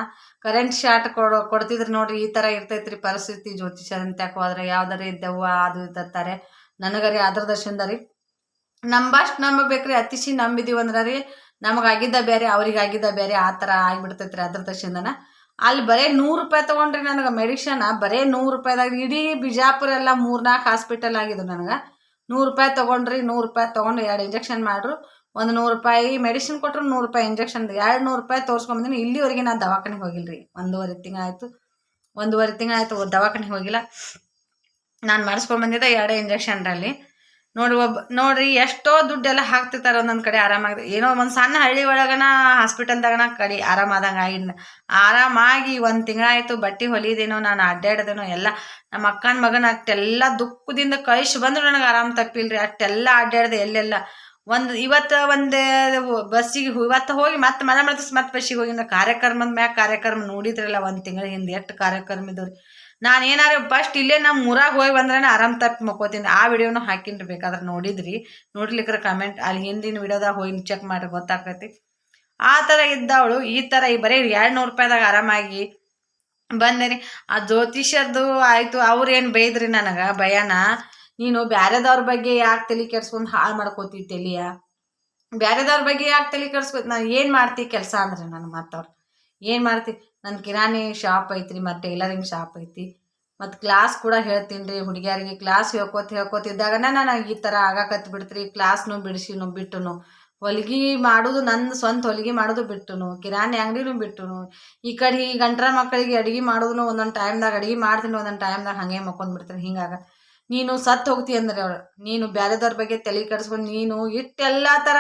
ಕರೆಂಟ್ ಶಾರ್ಟ್ ಕೊಡ್ತಿದ್ರು ನೋಡ್ರಿ, ಈ ಥರ ಇರ್ತೈತ್ರಿ ಪರಿಸ್ಥಿತಿ. ಜ್ಯೋತಿಷಂತ್ಯಕ್ಕೆ ಹೋದ್ರೆ ಯಾವ್ದಾರ ಇದ್ದವು ಅದು ಇದ್ದರೆ ನನಗರಿ ಅದ್ರ ದರ್ಶನದರಿ ನಂಬಷ್ಟು ನಂಬಬೇಕ್ರಿ. ಅತಿಶಿ ನಂಬಿದೀವಂದ್ರೆ ರೀ ನಮಗಾಗಿದ್ದ ಬೇರೆ, ಅವ್ರಿಗಾಗಿದ್ದ ಬೇರೆ, ಆ ಥರ ಆಗಿಬಿಡ್ತೈತ್ರಿ ಅದ್ರ ದರ್ಶನನ. ಅಲ್ಲಿ ಬರೇ 100 ರೂಪಾಯಿ ತೊಗೊಂಡ್ರಿ ನನಗೆ ಮೆಡಿಷನ್. ಬರೇ 100 ರೂಪಾಯಿದಾಗ ಇಡೀ ಬಿಜಾಪುರ ಎಲ್ಲ 3-4 ಹಾಸ್ಪಿಟಲ್ ಆಗಿದ್ದು ನನಗೆ. 100 ರೂಪಾಯಿ ತೊಗೊಂಡ್ರಿ. 100 ರೂಪಾಯಿ ತೊಗೊಂಡು 2 ಇಂಜೆಕ್ಷನ್ ಮಾಡ್ರು. ಒಂದು 100 ರೂಪಾಯಿ ಮೆಡಿಸಿನ್ ಕೊಟ್ಟರು, 100 ರೂಪಾಯಿ ಇಂಜೆಕ್ಷನ್. 200 ರೂಪಾಯಿ ತೋರಿಸ್ಕೊಂಬಂದಿನಿ. ಇಲ್ಲಿವರೆಗೆ ನಾನು ದವಾಖಾನೆಗೆ ಹೋಗಿಲ್ರಿ. 1.5 ತಿಂಗಳಾಯಿತು ದವಾಖಾನೆಗೆ ಹೋಗಿಲ್ಲ. ನಾನು ಮಾಡಿಸ್ಕೊಂಬಂದಿದ್ದೆ 2 ಇಂಜೆಕ್ಷನ್ರಲ್ಲಿ. ನೋಡ್ರಿ ಎಷ್ಟೋ ದುಡ್ಡೆಲ್ಲ ಹಾಕ್ತಿರ್ತಾರೆ ಒಂದೊಂದು ಕಡೆ. ಆರಾಮಾಗಿ ಏನೋ ಒಂದು ಸಣ್ಣ ಹಳ್ಳಿ ಒಳಗನ ಹಾಸ್ಪಿಟಲ್ದಾಗನ ಕಡಿ ಆರಾಮಾದಂಗೆ ಆಗಿದ್ನ. ಆರಾಮಾಗಿ 1 ತಿಂಗಳಾಯಿತು. ಬಟ್ಟೆ ಹೊಲಿದೇನೋ, ನಾನು ಅಡ್ಡಾಡ್ದೇನೋ ಎಲ್ಲ. ನಮ್ಮ ಅಕ್ಕನ ಮಗನ ಅಷ್ಟೆಲ್ಲ ದುಃಖದಿಂದ ಕಳಿಸಿ ಬಂದ್ರು ನನಗೆ ಆರಾಮ ತಪ್ಪಿಲ್ರಿ. ಅಷ್ಟೆಲ್ಲ ಅಡ್ಡಾಡ್ದೆ ಎಲ್ಲೆಲ್ಲ. ಇವತ್ತು ಬಸ್ಸಿಗೆ ಇವತ್ತು ಹೋಗಿ ಮತ್ತೆ ಮನೆ ಮತ್ತೆ ಬಸ್ಸಿಗೆ ಹೋಗಿದ್ದ. ಕಾರ್ಯಕ್ರಮದ ಮ್ಯಾಗ ಕಾರ್ಯಕ್ರಮ ನೋಡಿದ್ರಲ್ಲ 1 ತಿಂಗಳ ಹಿಂದೆ ಎಷ್ಟು ಕಾರ್ಯಕ್ರಮ ಇದ್ದವ್ರಿ. ನಾನು ಏನಾರು ಫಸ್ಟ್ ಇಲ್ಲೇ ನಮ್ಮ ಊರಾಗ ಹೋಗಿ ಬಂದ್ರೆ ಆರಾಮ್ ತಪ್ಪಿ ಮಕ್ಕೋತೀನಿ. ಆ ವಿಡಿಯೋನು ಹಾಕಿನ್ರಿ, ಬೇಕಾದ್ರೆ ನೋಡಿದ್ರಿ. ನೋಡ್ಲಿಕ್ರೆ ಕಮೆಂಟ್ ಅಲ್ಲಿ ಹಿಂದಿನ ವಿಡಿಯೋದಾಗ ಹೋಗಿ ಚೆಕ್ ಮಾಡಿ ಗೊತ್ತಾಕೈತಿ. ಆ ಥರ ಇದ್ದವಳು ಈ ಥರ ಬರೀ 200 ರೂಪಾಯಿದಾಗ ಆರಾಮಾಗಿ ಬಂದೇರಿ. ಆ ಜ್ಯೋತಿಷ್ಯದ್ದು ಆಯಿತು. ಅವ್ರೇನು ಬೈದ್ರಿ ನನಗೆ ಭಯಾನ, ನೀನು ಬ್ಯಾರೆದವ್ರ ಬಗ್ಗೆ ಯಾಕೆ ತಲೆ ಕೆಡ್ಸ್ಕೊಂಡು ಹಾಳು ಮಾಡ್ಕೋತಿ ತಲೆಯ, ಬ್ಯಾರೆದವ್ರ ಬಗ್ಗೆ ಯಾಕೆ ತಲೆ ಕೆಡ್ಸ್ಕೊತಿ. ನಾನು ಏನು ಮಾಡ್ತಿ ಕೆಲಸ ಅಂದ್ರೆ ನಾನು ಮಾತವ್ರು ಏನು ಮಾಡ್ತಿ. ನನ್ನ ಕಿರಾಣಿ ಶಾಪ್ ಐತ್ರಿ, ಮತ್ತು ಟೈಲರಿಂಗ್ ಶಾಪ್ ಐತಿ, ಮತ್ತು ಕ್ಲಾಸ್ ಕೂಡ ಹೇಳ್ತೀನಿ ರೀ ಹುಡುಗಿಯರಿಗೆ. ಕ್ಲಾಸ್ ಹೇಳ್ಕೊತಿದ್ದಾಗ ನಾನು ಈ ಥರ ಆಗಾಕತ್ತು ಬಿಡ್ತೀರಿ. ಕ್ಲಾಸ್ನು ಬಿಟ್ಟುನು ಹೊಲಿಗೆ ಮಾಡೋದು, ನನ್ನ ಸ್ವಂತ ಹೊಲಿಗೆ ಮಾಡೋದು ಬಿಟ್ಟುನು, ಕಿರಾಣಿ ಅಂಗಡಿನೂ ಬಿಟ್ಟುನು, ಈ ಕಡೆ ಈ ಗಂಟ್ರ ಮಕ್ಕಳಿಗೆ ಅಡುಗೆ ಮಾಡೋದು ಒಂದೊಂದು ಟೈಮ್ದಾಗ ಅಡುಗೆ ಮಾಡ್ತೀನಿ, ಒಂದೊಂದು ಟೈಮ್ದಾಗ ಹಾಗೆ ಮಕ್ಕೊಂಡ್ಬಿಡ್ತೀನಿ. ಹಿಂಗಾಗ ನೀನು ಸತ್ತು ಹೋಗ್ತಿ ಅಂದ್ರೆ ಅವಳು. ನೀನು ಬ್ಯಾರೆದವ್ರ ಬಗ್ಗೆ ತಲೆ ಕೆಡಿಸ್ಕೊಂಡು ನೀನು ಇಷ್ಟೆಲ್ಲ ಥರ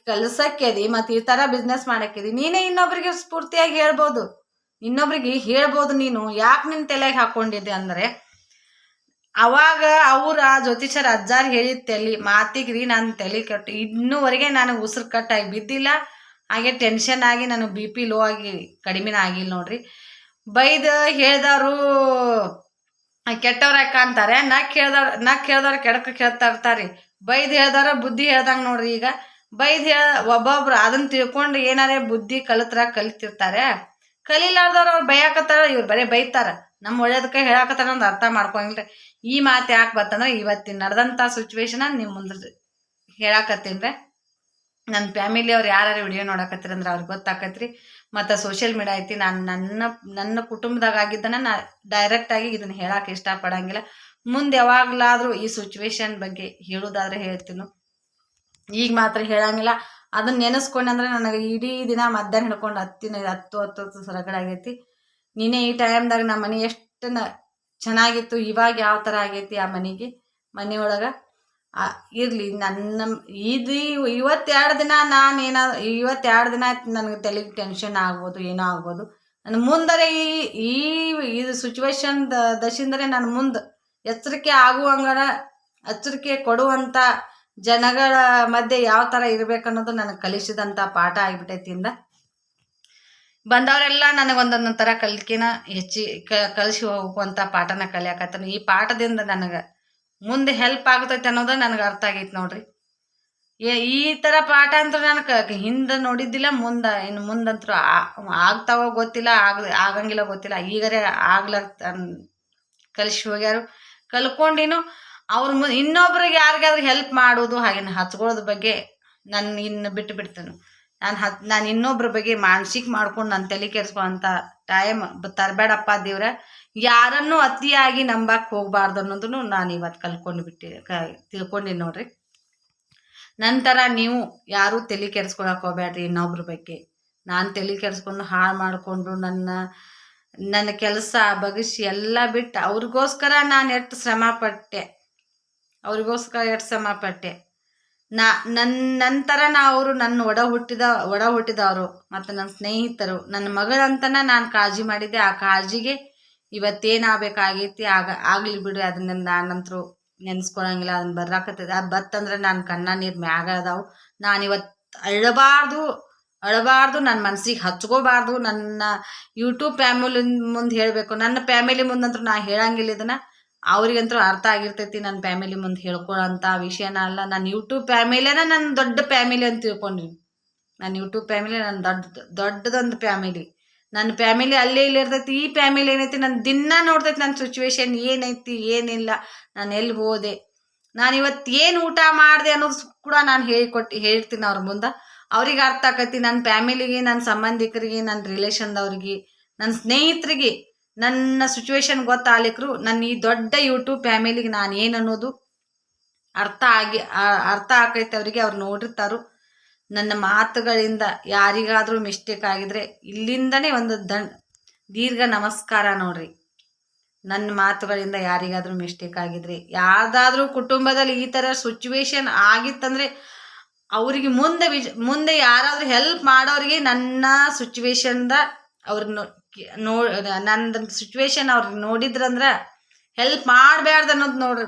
ಕಲಿಸಕ್ಕೆದಿ, ಮತ್ತು ಈ ಥರ ಬಿಸ್ನೆಸ್ ಮಾಡಕ್ಕೆದಿ. ನೀನೇ ಇನ್ನೊಬ್ರಿಗೆ ಸ್ಫೂರ್ತಿಯಾಗಿ ಹೇಳ್ಬೋದು, ನೀನು ಯಾಕೆ ನಿನ್ನ ತಲೆಗೆ ಹಾಕ್ಕೊಂಡಿದ್ದೆ ಅಂದರೆ, ಅವಾಗ ಅವ್ರ ಜ್ಯೋತಿಷರ ಅಜ್ಜಾರು ಹೇಳಿದ ಮಾತಿಗೆ ರೀ ನಾನು ತಲೆ ಕೆಟ್ಟು ಇನ್ನೂವರೆಗೆ ನನಗೆ ಉಸಿರು ಕಟ್ಟಾಗಿ ಬಿದ್ದಿಲ್ಲ. ಹಾಗೆ ಟೆನ್ಷನ್ ಆಗಿ ನನಗೆ BP ಲೋ ಆಗಿ ಕಡಿಮೆನ ಆಗಿಲ್ಲ ನೋಡ್ರಿ. ಬೈದು ಹೇಳ್ದವರು ಕೆಟ್ಟವ್ರ ಕಾಣ್ತಾರೆ, ನಕ್ ಹೇಳ್ದವ್ರು ಕೆಡಕ್ಕೆ ಕೇಳ್ತಾ ಇರ್ತಾರೆ. ಬೈದು ಹೇಳ್ದವ್ರ ಬುದ್ಧಿ ಹೇಳ್ದಂಗೆ ನೋಡ್ರಿ. ಈಗ ಬೈದು ಒಬ್ಬೊಬ್ರು ಅದನ್ನ ತಿಳ್ಕೊಂಡು ಏನಾರೇ ಬುದ್ಧಿ ಕಲಿತಿರ್ತಾರೆ. ಕಲಿಲಾರ್ದವ್ರು ಅವ್ರು ಬೈಯಾಕತ್ತಾರ, ಇವ್ರು ಬರೀ ಬೈತಾರ. ನಮ್ಮ ಒಳ್ಳೇದಕ್ಕೆ ಹೇಳಾಕತ್ತಾರ ಅಂತ ಅರ್ಥ ಮಾಡ್ಕೊಂಗಿಲ್ರಿ. ಈ ಮಾತು ಯಾಕೆ ಬರ್ತಂದ್ರೆ ಇವತ್ತಿನ ನಡೆದಂಥ ಸಿಚುವೇಶನ ನಿಮ್ಮ ಮುಂದೆ ಹೇಳಾಕತ್ತೀನಿ. ನನ್ನ ಫ್ಯಾಮಿಲಿಯವ್ರು ಯಾರು ವಿಡಿಯೋ ನೋಡಕತ್ತೀರಿ ಅಂದ್ರೆ ಅವ್ರಿಗೆ ಗೊತ್ತಾಕತ್ರಿ. ಮತ್ತು ಸೋಷಿಯಲ್ ಮೀಡಿಯಾ ಐತಿ. ನಾನು ನನ್ನ ಕುಟುಂಬದಾಗ ಆಗಿದ್ದನ್ನು ನಾನು ಡೈರೆಕ್ಟಾಗಿ ಇದನ್ನು ಹೇಳಕ್ಕೆ ಇಷ್ಟಪಡಂಗಿಲ್ಲ. ಮುಂದೆ ಯಾವಾಗಲಾದರೂ ಈ ಸಿಚುವೇಶನ್ ಬಗ್ಗೆ ಹೇಳೋದಾದ್ರೆ ಹೇಳ್ತೀನಿ, ಈಗ ಮಾತ್ರ ಹೇಳಂಗಿಲ್ಲ. ಅದನ್ನ ನೆನೆಸ್ಕೊಂಡ್ರೆ ನನಗೆ ಇಡೀ ದಿನ ಮಧ್ಯಾಹ್ನ ಹಿಡ್ಕೊಂಡು 10 ಸರಗಡಾಗೈತಿ. ನೀನೇ ಈ ಟೈಮ್ದಾಗ ನಮ್ಮ ಮನೆ ಎಷ್ಟು ಚೆನ್ನಾಗಿತ್ತು, ಇವಾಗ ಯಾವ ಥರ ಆಗೈತಿ ಆ ಮನೆಯೊಳಗೆ ಇರಲಿ. ಇವತ್ತೆರಡು ದಿನ ಆಯ್ತು ನನಗೆ ತಲೆಗೆ ಟೆನ್ಷನ್ ಆಗ್ಬೋದು, ಏನೋ ಆಗ್ಬೋದು. ನನ್ನ ಮುಂದರೆ ಇದು ಸಿಚುವೇಶನ್ ದಶಿಂದರೆ ನನ್ನ ಮುಂದೆ ಎಚ್ಚರಿಕೆ ಕೊಡುವಂಥ ಜನಗಳ ಮಧ್ಯೆ ಯಾವ ಥರ ಇರಬೇಕನ್ನೋದು ನನಗೆ ಕಲಿಸಿದಂಥ ಪಾಠ ಆಗಿಬಿಟ್ಟೈತಿ. ಬಂದವರೆಲ್ಲ ನನಗೊಂದೊಂದು ಥರ ಕಲಿಕೆನ ಕಲಿಸಿ ಹೋಗುವಂಥ ಪಾಠನ ಕಲಿಯಾಕತ್ತಾನ. ಈ ಪಾಠದಿಂದ ನನಗೆ ಮುಂದೆ ಹೆಲ್ಪ್ ಆಗ್ತೈತೆ ಅನ್ನೋದು ನನಗೆ ಅರ್ಥ ಆಗೈತೆ ನೋಡ್ರಿ. ಈ ಥರ ಪಾಠ ಅಂತೂ ನನಗೆ ಹಿಂದೆ ನೋಡಿದ್ದಿಲ್ಲ. ಇನ್ನು ಮುಂದಂತರೂ ಆಗ್ತಾವೋ ಗೊತ್ತಿಲ್ಲ, ಆಗಂಗಿಲ್ಲ ಗೊತ್ತಿಲ್ಲ. ಈಗರೇ ಕಲಿಸಿ ಹೋಗ್ಯಾರು, ಕಲ್ಕೊಂಡಿನು. ಇನ್ನೊಬ್ರಿಗೆ ಯಾರಿಗಾದ್ರೂ ಹೆಲ್ಪ್ ಮಾಡೋದು ಹಾಗೇನು ಹಚ್ಕೊಳ್ಳೋದ್ರ ಬಗ್ಗೆ ನಾನು ಇನ್ನು ಬಿಟ್ಟೇನು. ನಾನು ಇನ್ನೊಬ್ರ ಬಗ್ಗೆ ಮಾನಸಿಕ ಮಾಡ್ಕೊಂಡು ನಾನು ತಲೆ ಕೆಡಿಸ್ಕೊಳ್ಳೋಂಥ ಟೈಮ್ ತರಬೇಡಪ್ಪ ದೇವ್ರ. ಯಾರನ್ನೂ ಅತಿಯಾಗಿ ನಂಬಕ್ಕೆ ಹೋಗಬಾರ್ದು ಅನ್ನೋದನ್ನು ನಾನು ಇವತ್ತು ತಿಳ್ಕೊಂಡಿನಿ ನೋಡ್ರಿ. ನಂತರ ನೀವು ಯಾರೂ ತಲೆ ಕೆಡಿಸ್ಕೊಳಕ್ಕೆ ಹೋಗ್ಬೇಡ್ರಿ ಇನ್ನೊಬ್ರ ಬಗ್ಗೆ. ನಾನು ತಲೆ ಕೆಡಿಸ್ಕೊಂಡು ಹಾಳು ಮಾಡಿಕೊಂಡು ನನ್ನ ಕೆಲಸ ಬಗ್ಗಿಸಿ ಎಲ್ಲ ಬಿಟ್ಟು ಅವ್ರಿಗೋಸ್ಕರ ನಾನು ಎಷ್ಟು ಶ್ರಮ ಪಟ್ಟೆ. ನಂತರ ಅವರು ನನ್ನ ಒಡ ಹುಟ್ಟಿದವರು ಮತ್ತು ನನ್ನ ಸ್ನೇಹಿತರು, ನನ್ನ ಮಗಳಂತನ ನಾನು ಕಾಳಜಿ ಮಾಡಿದ್ದೆ. ಆ ಕಾಳಜಿಗೆ ಇವತ್ತೇನಾಗಬೇಕಾಗೈತಿ ಆಗಲಿ ಬಿಡ್ರಿ. ಅದನ್ನ ನಾನಂತರೂ ನೆನೆಸ್ಕೊಳಂಗಿಲ್ಲ. ಅದನ್ನ ಬರಾಕತ್ತದ. ಅದು ಬತ್ತಂದ್ರೆ ನಾನು ಕಣ್ಣ ನೀರು ಮ್ಯಾಗ ಅದಾವು. ನಾನು ಇವತ್ತು ಅಳಬಾರ್ದು, ನನ್ನ ಮನಸ್ಸಿಗೆ ಹಚ್ಕೋಬಾರ್ದು. ನನ್ನ ಯೂಟ್ಯೂಬ್ ಫ್ಯಾಮಿಲಿ ಮುಂದೆ ಹೇಳಬೇಕು. ನನ್ನ ಫ್ಯಾಮಿಲಿ ಮುಂದಂತೂ ನಾ ಹೇಳಂಗಿಲ್ಲ ಇದನ್ನು. ಅವ್ರಿಗಂತೂ ಅರ್ಥ ಆಗಿರ್ತೈತಿ. ನನ್ನ ಫ್ಯಾಮಿಲಿ ಮುಂದೆ ಹೇಳ್ಕೊಳ್ಳೋಂಥ ವಿಷಯನ ಅಲ್ಲ. ನನ್ನ ಯೂಟ್ಯೂಬ್ ಫ್ಯಾಮಿಲಿನ ನನ್ನ ದೊಡ್ಡ ಫ್ಯಾಮಿಲಿ ಅಂತ ತಿಳ್ಕೊಂಡಿನಿ. ನನ್ನ ಯೂಟ್ಯೂಬ್ ಫ್ಯಾಮಿಲಿ ನನ್ನ ದೊಡ್ಡದೊಂದು ಫ್ಯಾಮಿಲಿ. ನನ್ನ ಫ್ಯಾಮಿಲಿ ಅಲ್ಲೇ ಇಲ್ಲಿ ಇರ್ತೈತಿ. ಈ ಫ್ಯಾಮಿಲಿ ಏನೈತಿ, ನನ್ನ ದಿನ ನೋಡ್ತೈತಿ ನನ್ನ ಸಿಚುವೇಶನ್ ಏನೈತಿ ಏನಿಲ್ಲ, ನಾನು ಎಲ್ಲಿ ಹೋದೆ, ನಾನು ಇವತ್ತು ಏನು ಊಟ ಮಾಡಿದೆ ಅನ್ನೋದು ಕೂಡ ನಾನು ಹೇಳ್ತೀನಿ ಅವ್ರ ಮುಂದೆ. ಅವ್ರಿಗೆ ಅರ್ಥ ಆಕೈತಿ. ನನ್ನ ಫ್ಯಾಮಿಲಿಗೆ, ನನ್ನ ಸಂಬಂಧಿಕರಿಗೆ, ನನ್ನ ರಿಲೇಷನ್ದವ್ರಿಗೆ, ನನ್ನ ಸ್ನೇಹಿತರಿಗೆ ನನ್ನ ಸಿಚುವೇಶನ್ ಗೊತ್ತಾಗ್ಲಿಕ್ರು ನನ್ನ ಈ ದೊಡ್ಡ ಯೂಟ್ಯೂಬ್ ಫ್ಯಾಮಿಲಿಗೆ ನಾನು ಏನು ಅನ್ನೋದು ಅರ್ಥ ಆಕೈತೆ ಅವರಿಗೆ. ಅವ್ರು ನೋಡಿರ್ತಾರು. ನನ್ನ ಮಾತುಗಳಿಂದ ಯಾರಿಗಾದರೂ ಮಿಸ್ಟೇಕ್ ಆಗಿದ್ರೆ ಇಲ್ಲಿಂದನೇ ಒಂದು ದೀರ್ಘ ನಮಸ್ಕಾರ ನೋಡ್ರಿ. ನನ್ನ ಮಾತುಗಳಿಂದ ಯಾರಿಗಾದರೂ ಮಿಸ್ಟೇಕ್ ಆಗಿದ್ರೆ, ಯಾರ್ದಾದ್ರೂ ಕುಟುಂಬದಲ್ಲಿ ಈ ಥರ ಸಿಚುವೇಶನ್ ಆಗಿತ್ತಂದರೆ ಅವ್ರಿಗೆ ಮುಂದೆ ಯಾರಾದರೂ ಹೆಲ್ಪ್ ಮಾಡೋರಿಗೆ ನನ್ನ ಸಿಚುವೇಶನ್ದ ಅವ್ರನ್ನ ನನ್ನ ಸಿಚುವೇಶನ್ ಅವ್ರಿಗೆ ನೋಡಿದ್ರಂದ್ರೆ ಹೆಲ್ಪ್ ಮಾಡಬ್ಯಾಡ್ದು ಅನ್ನೋದು ನೋಡ್ರಿ.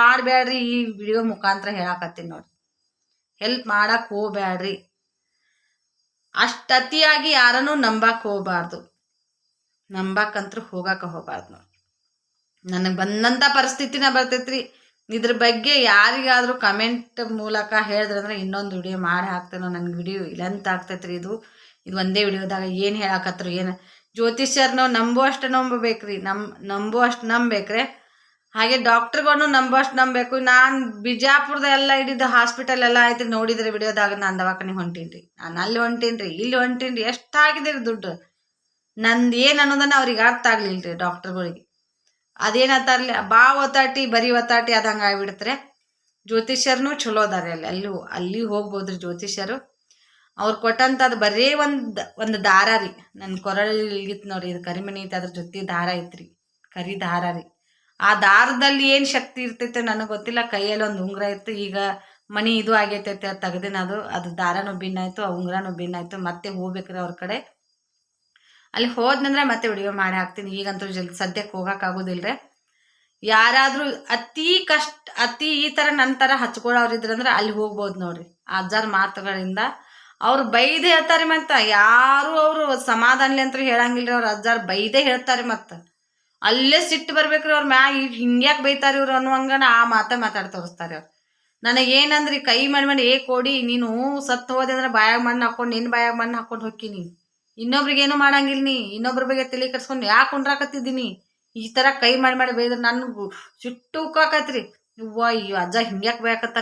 ಮಾಡಬ್ಯಾಡ್ರಿ ಈ ವಿಡಿಯೋ ಮುಖಾಂತರ ಹೇಳಾಕತ್ತೀನಿ ನೋಡ್ರಿ. ಹೆಲ್ಪ್ ಮಾಡಕ್ಕೆ ಹೋಗ್ಬ್ಯಾಡ್ರಿ. ಅಷ್ಟು ಅತಿಯಾಗಿ ಯಾರನ್ನೂ ನಂಬಕ್ಕೆ ಹೋಗ್ಬಾರ್ದು. ನಂಬಕ್ಕಂತೂ ಹೋಗಕ್ಕೆ ಹೋಗ್ಬಾರ್ದು ನೋಡಿ. ನನಗೆ ಬಂದಂಥ ಪರಿಸ್ಥಿತಿನ ಬರ್ತೈತ್ರಿ. ಇದ್ರ ಬಗ್ಗೆ ಯಾರಿಗಾದರೂ ಕಮೆಂಟ್ ಮೂಲಕ ಹೇಳಿದ್ರಂದ್ರೆ ಇನ್ನೊಂದು ವಿಡಿಯೋ ಮಾಡಿ ಹಾಕ್ತೇನೋ. ನನಗೆ ವಿಡಿಯೋ ಲೆಂತ್ ಆಗ್ತೈತ್ರಿ. ಇದು ಒಂದೇ ವಿಡಿಯೋದಾಗ ಏನು ಹೇಳಾಕತ್ರು, ಏನು ಜ್ಯೋತಿಷ್ಯರ್ನೋ ನಂಬುವಷ್ಟು ನಂಬಬೇಕ್ರಿ. ನಂಬುವಷ್ಟು ನಂಬೇಕ್ರೆ. ಹಾಗೆ ಡಾಕ್ಟ್ರುಗಳನ್ನು ನಂಬುವಷ್ಟು ನಂಬಬೇಕು. ನಾನು ಬಿಜಾಪುರದ ಎಲ್ಲ ಹಿಡಿದು ಹಾಸ್ಪಿಟಲ್ ಎಲ್ಲ ಐತ್ರಿ. ನೋಡಿದ್ರೆ ವಿಡಿಯೋದಾಗ ನಾನು ದವಾಖಾನೆ ಹೊಂಟೀನಿ. ನಾನು ಅಲ್ಲಿ ಹೊಂಟೀನಿ, ಇಲ್ಲಿ ಹೊಂಟೀನಿ. ಎಷ್ಟಾಗಿದೆ ರೀ ದುಡ್ಡು. ನಂದು ಏನು ಅನ್ನೋದನ್ನ ಅವ್ರಿಗೆ ಅರ್ಥ ಆಗ್ಲಿಲ್ಲ ರೀ ಡಾಕ್ಟ್ರುಗಳಿಗೆ. ಅದೇನತ್ತಾರಲಿ, ಒತ್ತಾಟಿ ಬರೀ ಒತ್ತಾಟಿ ಆದಂಗೆ ಆಗಿಬಿಡ್ತಾರೆ. ಜ್ಯೋತಿಷ್ಯರ್ನೂ ಚಲೋ ಅದಾರೆ. ಅಲ್ಲಿ ಹೋಗ್ಬೋದ್ರಿ ಜ್ಯೋತಿಷ್ಯರು. ಅವ್ರು ಕೊಟ್ಟಂಥದ್ದು ಬರೀ ಒಂದು ದಾರ ರೀ. ನನ್ನ ಕೊರಳಿಗಿತ್ತು ನೋಡಿ, ಇದು ಕರಿಮಣಿ ಐತೆ, ಅದ್ರ ಜೊತೆ ದಾರ ಐತ್ರಿ, ಕರಿ ದಾರ ರೀ. ಆ ದಾರದಲ್ಲಿ ಏನು ಶಕ್ತಿ ಇರ್ತೈತೆ ನನಗೆ ಗೊತ್ತಿಲ್ಲ. ಕೈಯಲ್ಲಿ ಒಂದು ಉಂಗುರ ಇತ್ತು. ಈಗ ಮಣಿ ಇದು ಆಗೈತೈತೆ ತೆಗ್ದಿನ ಅದು ದಾರನೂ ಭಿನ್ನಾಯ್ತು, ಆ ಉಂಗುರನೂ ಭಿನ್ನಾಯ್ತು. ಮತ್ತೆ ಹೋಗ್ಬೇಕ್ರಿ ಅವ್ರ ಕಡೆ. ಅಲ್ಲಿ ಹೋದ್ನಂದ್ರೆ ಮತ್ತೆ ವಿಡಿಯೋ ಮಾಡಿ ಹಾಕ್ತೀನಿ. ಈಗಂತೂ ಸದ್ಯಕ್ಕೆ ಹೋಗೋಕ್ಕಾಗೋದಿಲ್ಲ ರೀ. ಯಾರಾದರೂ ಅತಿ ಈ ಥರ ನನ್ನ ಥರ ಹಚ್ಕೊಳ್ಳೋರಿದ್ರಂದ್ರೆ ಅಲ್ಲಿ ಹೋಗ್ಬೋದು ನೋಡ್ರಿ. ಅಜ್ಜಾರ ಮಾತುಗಳಿಂದ ಅವ್ರು ಬೈದೇ ಹೇಳ್ತಾರೆ. ಮತ್ತು ಯಾರು ಅವರು ಸಮಾಧಾನಲಿ ಅಂತ ಹೇಳಂಗಿಲ್ಲ ರೀ. ಅವ್ರು ಅಜ್ಜಾರು ಬೈದೇ ಹೇಳ್ತಾರೆ. ಮತ್ತು ಅಲ್ಲೇ ಸಿಟ್ಟು ಬರ್ಬೇಕ್ರಿ ಅವ್ರ ಹಿಂಗ್ಯಾಕೆ ಬೈತಾರೆ ಇವ್ರು ಅನ್ನುವಂಗನ ಆ ಮಾತಾಡಿ ತೋರಿಸ್ತಾರೆ ಅವ್ರು. ನನಗೇನಂದ್ರಿ ಕೈ ಮಾಡಿ ಕೊಡಿ, ನೀನು ಸತ್ತು ಹೋದೆ ಅಂದ್ರೆ ಬಾಯಾಗ ಮಣ್ಣು ಹಾಕೊಂಡು ನಿನ್ನ ಬಾಯಾಗ ಮಣ್ಣು ಹಾಕೊಂಡು ಹೋಗ್ತೀನಿ. ಇನ್ನೊಬ್ರಿಗೇನು ಮಾಡಂಗಿಲ್ಲ. ಇನ್ನೊಬ್ರ ಬಗ್ಗೆ ತಲೆ ಕಟ್ಸ್ಕೊಂಡು ಯಾಕೆ ಕುಂಡ್ರಾಕತ್ತಿದ್ದೀನಿ. ಈ ಥರ ಕೈ ಮಾಡಿ ಬೈದ್ರೆ ನನಗೂ ಸಿಟ್ಟು ಉಕ್ಕಾಕತ್ರಿ. ಅಯ್ಯೋ ಅಜ್ಜ ಹಿಂಗ್ಯಾಕೆ ಬೇಕತ್ತ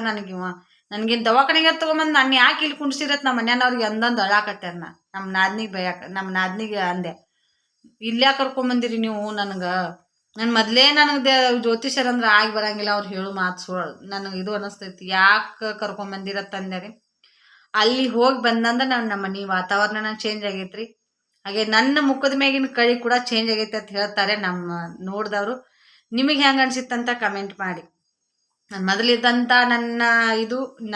ನನಗೇನು ದವಾಖಾನೆಗೆ ತೊಗೊಂಬಂದು ನಾನು ಯಾಕೆ ಇಲ್ಲಿ ಕುಂಡ್ಸಿರತ್ತೆ. ನಮ್ಮ ಮನೆಯವ್ರಿಗೆ ಅಂದೊಂದು ಅಳಾಕತ್ತಾರ. ನಮ್ಮ ನಾದ್ನಿಗೆ ಅಂದೆ, ಇಲ್ಯಾಕೆ ಕರ್ಕೊಂಬಂದಿರಿ ನೀವು ನನಗೆ ಮೊದಲೇ ನನಗೆ ಜ್ಯೋತಿಷರಂದ್ರೆ ಆಗಿ ಬರಂಗಿಲ್ಲ. ಅವ್ರು ಹೇಳು ಮಾತು ನನಗೆ ಇದು ಅನ್ನಿಸ್ತೈತಿ. ಯಾಕೆ ಕರ್ಕೊಂಬಂದಿರತ್ತಂದೆ ರೀ. ಅಲ್ಲಿ ಹೋಗಿ ಬಂದಂದ್ರೆ ನಮ್ಮ ಮನೆ ವಾತಾವರಣ ಚೇಂಜ್ ಆಗೈತ್ರಿ. ಹಾಗೆ ನನ್ನ ಮುಖದ ಮೇಗಿನ ಕಳಿ ಕೂಡ ಚೇಂಜ್ ಆಗೈತೆ ಅಂತ ಹೇಳ್ತಾರೆ ನಮ್ಮ ನೋಡಿದವರು. ನಿಮಗೆ ಹೆಂಗೆ ಅನ್ಸಿತ್ತಂತ ಕಮೆಂಟ್ ಮಾಡಿ. ನಾನು ಮೊದಲಿದ್ದಂಥ ನನ್ನ